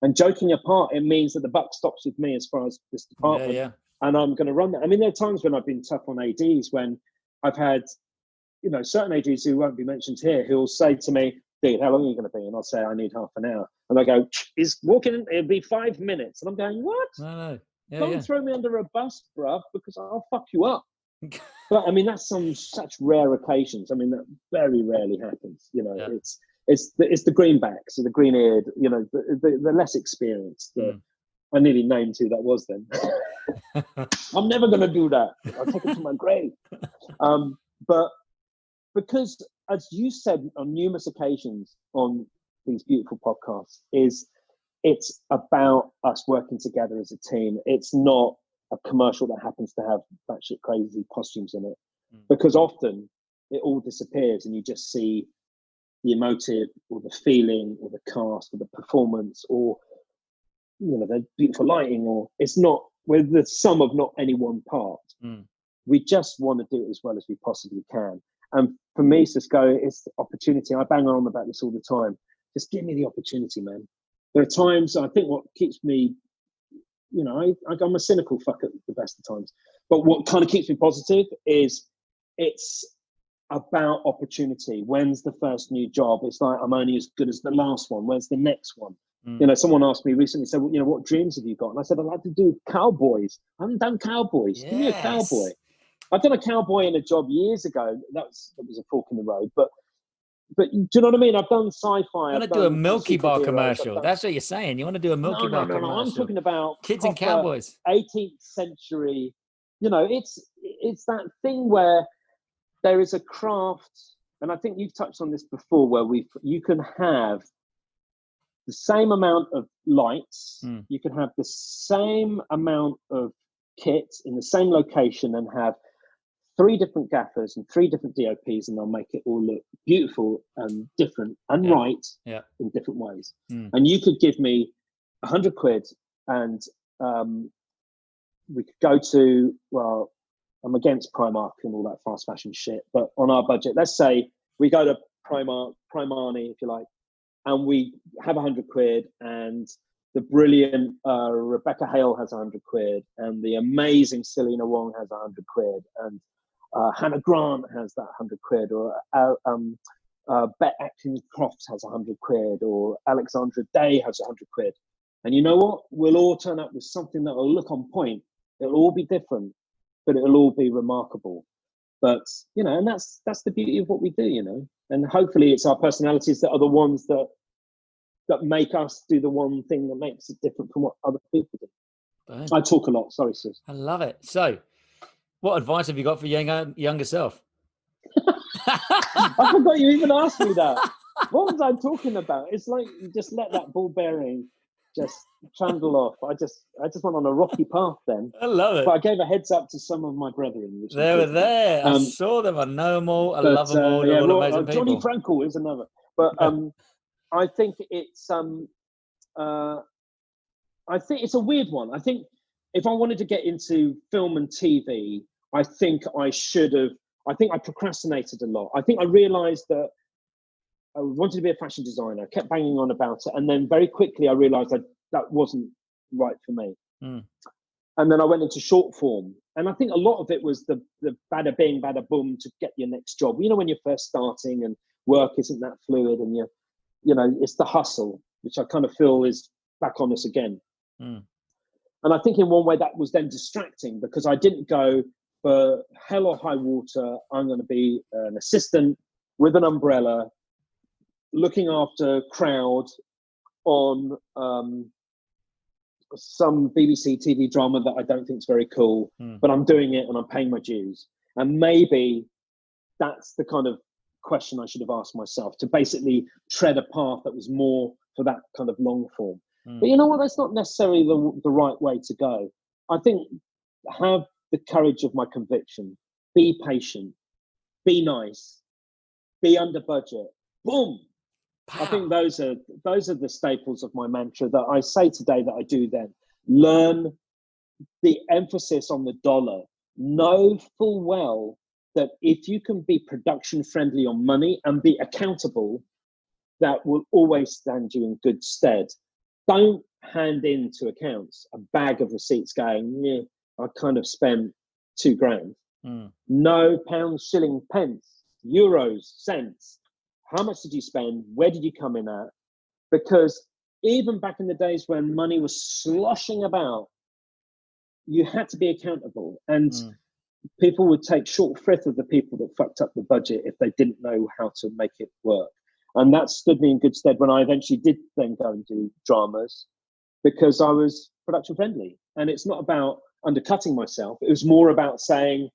And joking apart, it means that the buck stops with me as far as this department. And I'm going to run that. I mean, there are times when I've been tough on ADs, when I've had, certain ADs who won't be mentioned here, who will say to me, "Dude, how long are you going to be?" And I'll say, "I need half an hour." And they go, "He's walking in, it'll be 5 minutes." And I'm going, "What? No. Don't throw me under a bus, bruv, because I'll fuck you up." But I mean, that's such rare occasions. I mean, that very rarely happens. It's the greenbacks or the green-eared, the less experienced. I nearly named who that was then. I'm never going to do that. I'll take it to my grave. But because, as you said on numerous occasions on these beautiful podcasts, it's about us working together as a team. It's not a commercial that happens to have batshit crazy costumes in it, because often it all disappears and you just see the emotive or the feeling or the cast or the performance or the beautiful lighting, or it's not, we're the sum of not any one part. We just want to do it as well as we possibly can. And for me, Isusko, it's the opportunity. I bang on about this all the time. Just give me the opportunity, man. There are times, I think what keeps me, I'm a cynical fuck at the best of times, but what kind of keeps me positive is it's about opportunity. When's the first new job? It's like, I'm only as good as the last one. Where's the next one? Someone asked me recently, said, what dreams have you got? And I said, I'd like to do cowboys. I haven't done cowboys. Give me a cowboy. I've done a cowboy in a job years ago. That was a fork in the road. But do you know what I mean? I've done sci-fi. I want to do a Milky Bar commercial. That's what you're saying. You want to do a Milky Bar commercial. No. I'm talking about kids and cowboys. 18th century. It's that thing where there is a craft, and I think you've touched on this before, where you can have the same amount of lights, you can have the same amount of kit in the same location and have 3 different gaffers and 3 different DOPs, and they'll make it all look beautiful and different and right in different ways. And you could give me 100 quid and we could go to, well, I'm against Primark and all that fast fashion shit, but on our budget, let's say we go to Primark, Primani, if you like, and we have 100 quid, and the brilliant Rebecca Hale has 100 quid, and the amazing Selena Wong has 100 quid, and Hannah Grant has that 100 quid, or Bet Atkins Crofts has 100 quid, or Alexandra Day has 100 quid. And you know what? We'll all turn up with something that will look on point. It'll all be different, but it'll all be remarkable. But, and that's the beauty of what we do, and hopefully it's our personalities that are the ones that make us do the one thing that makes it different from what other people do. Damn. I talk a lot. Sorry, sis. I love it. So what advice have you got for younger self? I forgot you even asked me that. What was I talking about? It's like you just let that ball bearing just trundle off. I just went on a rocky path then. I love it. But I gave a heads up to some of my brethren. They were there. I saw them. I know them all. I love them all. They're all amazing people. Johnny Frankel is another. But I think it's a weird one. I think if I wanted to get into film and TV, I think I procrastinated a lot. I think I realized that I wanted to be a fashion designer. I kept banging on about it. And then very quickly I realized that wasn't right for me. And then I went into short form. And I think a lot of it was the bada bing, bada boom to get your next job. When you're first starting and work isn't that fluid, and it's the hustle, which I kind of feel is back on us again. And I think in one way that was then distracting, because I didn't go for hell or high water. I'm going to be an assistant with an umbrella, looking after crowd on some BBC TV drama that I don't think is very cool, but I'm doing it and I'm paying my dues. And maybe that's the kind of question I should have asked myself, to basically tread a path that was more for that kind of long form. But you know what? That's not necessarily the right way to go. I think have the courage of my conviction. Be patient. Be nice. Be under budget. Boom. Pow. I think those are the staples of my mantra that I say today that I do then. Learn the emphasis on the dollar. Know full well that if you can be production friendly on money and be accountable, that will always stand you in good stead. Don't hand in to accounts a bag of receipts going, yeah, I kind of spent $2,000. No pounds, shilling, pence, euros, cents. How much did you spend? Where did you come in at? Because even back in the days when money was sloshing about, you had to be accountable. And people would take short shrift of the people that fucked up the budget if they didn't know how to make it work. And that stood me in good stead when I eventually did then go and do dramas, because I was production friendly. And it's not about undercutting myself. It was more about saying,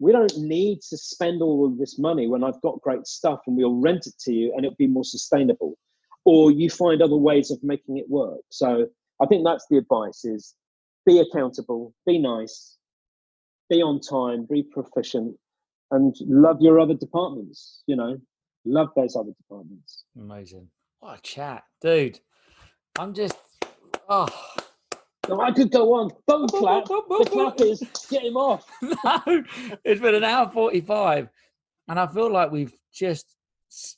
we don't need to spend all of this money when I've got great stuff, and we'll rent it to you and it'll be more sustainable. Or you find other ways of making it work. So I think that's the advice: is be accountable, be nice, be on time, be proficient, and love your other departments, love those other departments. Amazing. What a chat, dude. I'm just, No, I could go on. Don't clap. The clap is get him off. No, it's been an hour 45, and I feel like we've just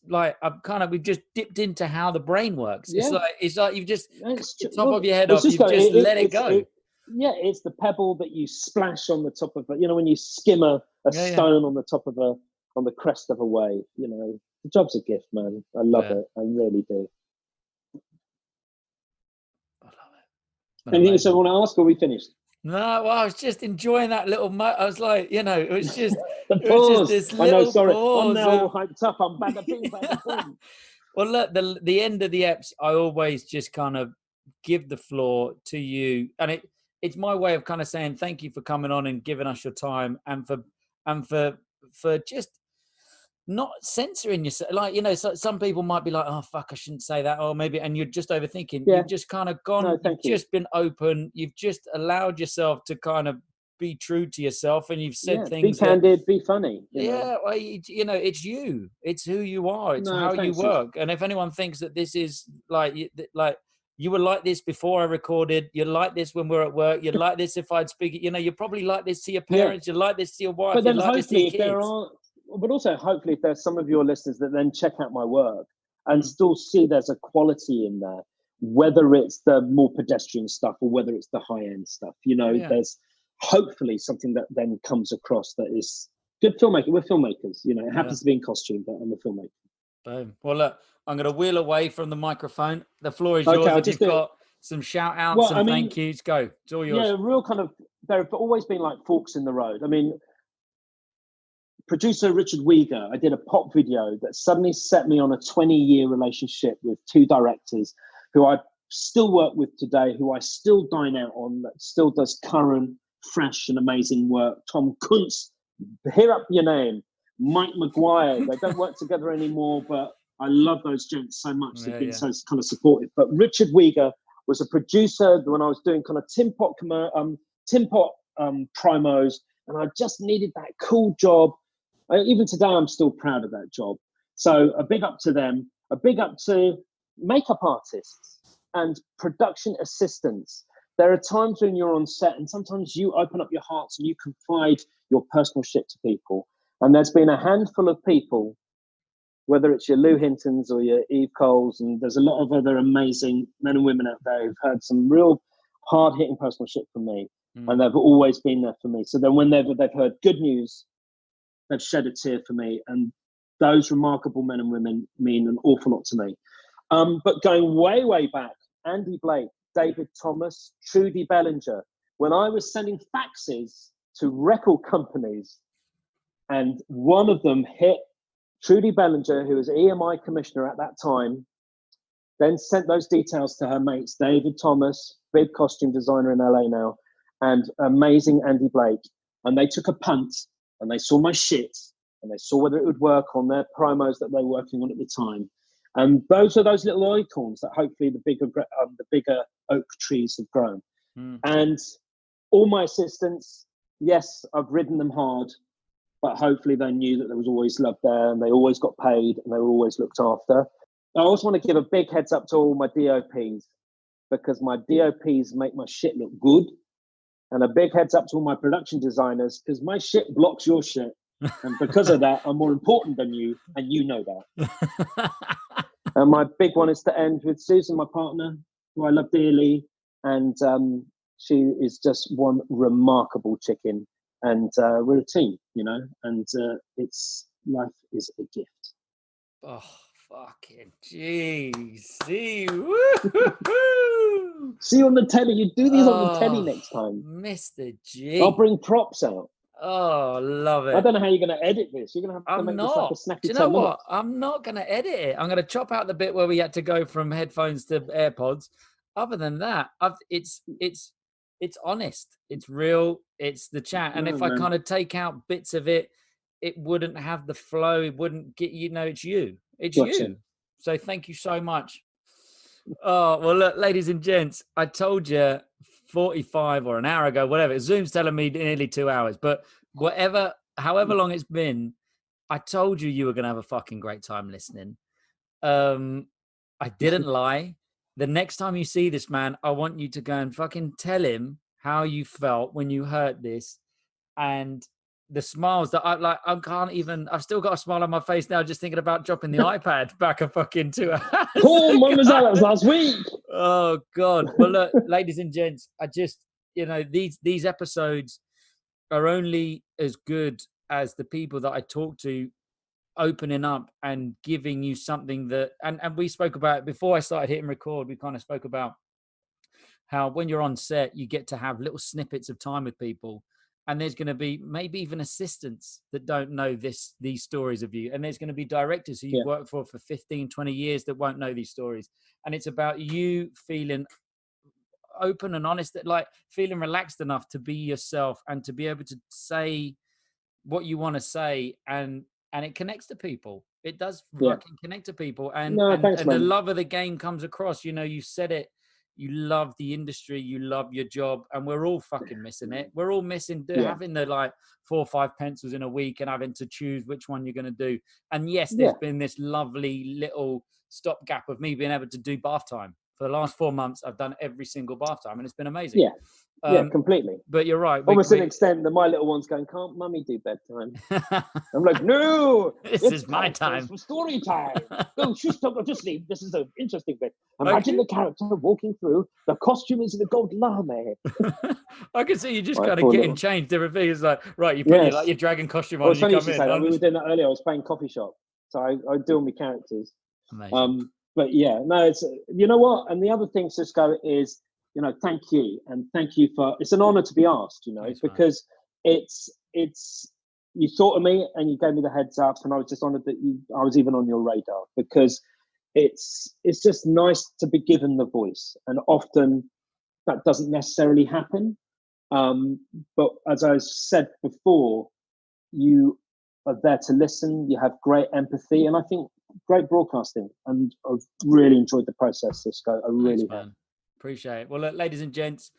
we've just dipped into how the brain works. Yeah. It's like you've just the top of your head off. You've just let it go. It's the pebble that you splash on the top of it. When you skim a stone on the top of on the crest of a wave. The job's a gift, man. I love it. I really do. Anything else I want to ask, or are we finished? No, well, I was just enjoying that little. I was like, it was just the pause. This I know. Sorry, pause. I'm now all hyped up. I'm bada bing, bada boom. Well, look, the end of the eps, I always just kind of give the floor to you, and it's my way of kind of saying thank you for coming on and giving us your time, and for just not censoring yourself. So some people might be like, oh fuck, I shouldn't say that, or maybe, and you're just overthinking. You've just kind of gone, just been open, you've just allowed yourself to kind of be true to yourself, and you've said things. Be candid, be funny. Well, it's you, it's who you are, it's how you work. And if anyone thinks that this is like you were like this before I recorded, you're like this when we're at work, you're like this if I'd speak, you're probably like this to your parents, you're like this to your wife, but then you're like this to your kids. But also, hopefully, if there's some of your listeners that then check out my work and still see there's a quality in there, whether it's the more pedestrian stuff or whether it's the high-end stuff, there's hopefully something that then comes across that is good filmmaking. We're filmmakers, it happens to be in costume, but I'm a filmmaker. Boom. Well, look, I'm going to wheel away from the microphone. The floor is yours. If you've got some shout-outs and thank yous, go. It's all yours. Yeah, real kind of, there have always been like forks in the road. I mean, producer Richard Wieger, I did a pop video that suddenly set me on a 20-year relationship with two directors who I still work with today, who I still dine out on, that still does current, fresh and amazing work. Tom Kuntz, hear up your name. Mike Maguire, they don't work together anymore, but I love those gents so much. They've been so kind of supportive. But Richard Wieger was a producer when I was doing kind of Tim Pot promos, and I just needed that cool job. Even today, I'm still proud of that job. So a big up to them, a big up to makeup artists and production assistants. There are times when you're on set and sometimes you open up your hearts and you confide your personal shit to people. And there's been a handful of people, whether it's your Lou Hintons or your Eve Coles, and there's a lot of other amazing men and women out there who've heard some real hard-hitting personal shit from me. And they've always been there for me. So then when they've heard good news, they've shed a tear for me, and those remarkable men and women mean an awful lot to me. But going way, way back, Andy Blake, David Thomas, Trudy Bellinger, when I was sending faxes to record companies, and one of them hit Trudy Bellinger, who was EMI commissioner at that time, then sent those details to her mates, David Thomas, big costume designer in LA now, and amazing Andy Blake. And they took a punt, and they saw my shit, and they saw whether it would work on their promos that they're working on at the time. And those are those little acorns that hopefully the bigger oak trees have grown. And all my assistants, yes, I've ridden them hard, but hopefully they knew that there was always love there, and they always got paid, and they were always looked after. I also want to give a big heads up to all my DOPs, because my DOPs make my shit look good. And a big heads up to all my production designers, because my shit blocks your shit. And because of that, I'm more important than you, and you know that. And my big one is to end with Susan, my partner, who I love dearly. And she is just one remarkable chicken. And we're a team, you know, and life is a gift. Oh, fucking jeez. See, see you on the telly. You do these on the telly next time. Mr. G. I'll bring props out. Oh, love it. I don't know how you're going to edit this. You're going to have to make this like a snappy. Do you know what? I'm not going to edit it. I'm going to chop out the bit where we had to go from headphones to AirPods. Other than that, it's honest. It's real. It's the chat. And if I kind of take out bits of it, it wouldn't have the flow. It wouldn't get, it's you. It's you. So thank you so much. Oh, well, look, ladies and gents, I told you 45 or an hour ago, whatever. Zoom's telling me nearly 2 hours, but however long it's been, I told you were going to have a fucking great time listening. I didn't lie. The next time you see this man, I want you to go and fucking tell him how you felt when you heard this, and the smiles that I've still got a smile on my face now just thinking about dropping the iPad back a fucking 2 hours. Oh, when was that? That was last week. Oh, God. Well, look, ladies and gents, I just, these episodes are only as good as the people that I talk to opening up and giving you something that, and we spoke about, before I started hitting record, we kind of spoke about how when you're on set, you get to have little snippets of time with people. And there's going to be maybe even assistants that don't know these stories of you. And there's going to be directors who you've worked for 15, 20 years that won't know these stories. And it's about you feeling open and honest, like feeling relaxed enough to be yourself and to be able to say what you want to say. And it connects to people. It does fucking connect to people. And the love of the game comes across. You said it. You love the industry, you love your job, and we're all fucking missing it. We're all missing having the 4 or 5 pencils in a week and having to choose which one you're going to do. And yes, there's been this lovely little stopgap of me being able to do bath time. For the last 4 months, I've done every single bath time, and it's been amazing. Yeah, completely. But you're right. Almost to an extent that my little one's going, can't mummy do bedtime? I'm like, no, this is my time. For story time. Go, go to sleep. This is an interesting bit. Imagine the character walking through. The costume is the gold lame. I can see you just kind of getting changed. Different things like, right, you put your dragon costume on and you come in. We were doing that earlier. I was playing coffee shop. So I do all my characters. Amazing. But yeah, no, it's, you know what? And the other thing, Cisco, is, thank you. And thank you it's an honor to be asked, Thanks, because it's, you thought of me and you gave me the heads up, and I was just honored that I was even on your radar, because it's just nice to be given the voice. And often that doesn't necessarily happen. But as I said before, you are there to listen. You have great empathy, and I think great broadcasting. And I've really enjoyed the process, Cisco. I really have. Appreciate it. Well, look, ladies and gents,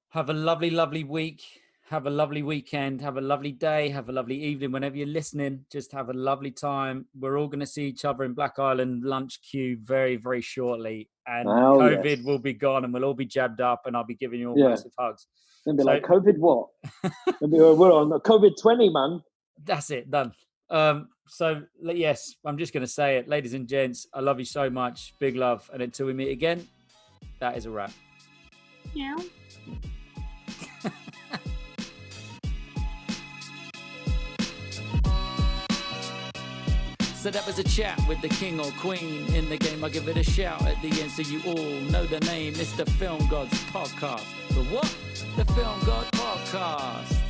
have a lovely, lovely week. Have a lovely weekend. Have a lovely day. Have a lovely evening. Whenever you're listening, just have a lovely time. We're all going to see each other in Black Island lunch queue very, very shortly. And COVID will be gone, and we'll all be jabbed up, and I'll be giving you all massive hugs. They'll be like, COVID what? We're on COVID 20, man. That's it. Done. So yes, I'm just going to say it. Ladies and gents, I love you so much. Big love. And until we meet again, that is a wrap. Yeah. So that was a chat with the king or queen in the game. I give it a shout at the end so you all know the name. It's the Film Gods Podcast. The what? The Film God Podcast.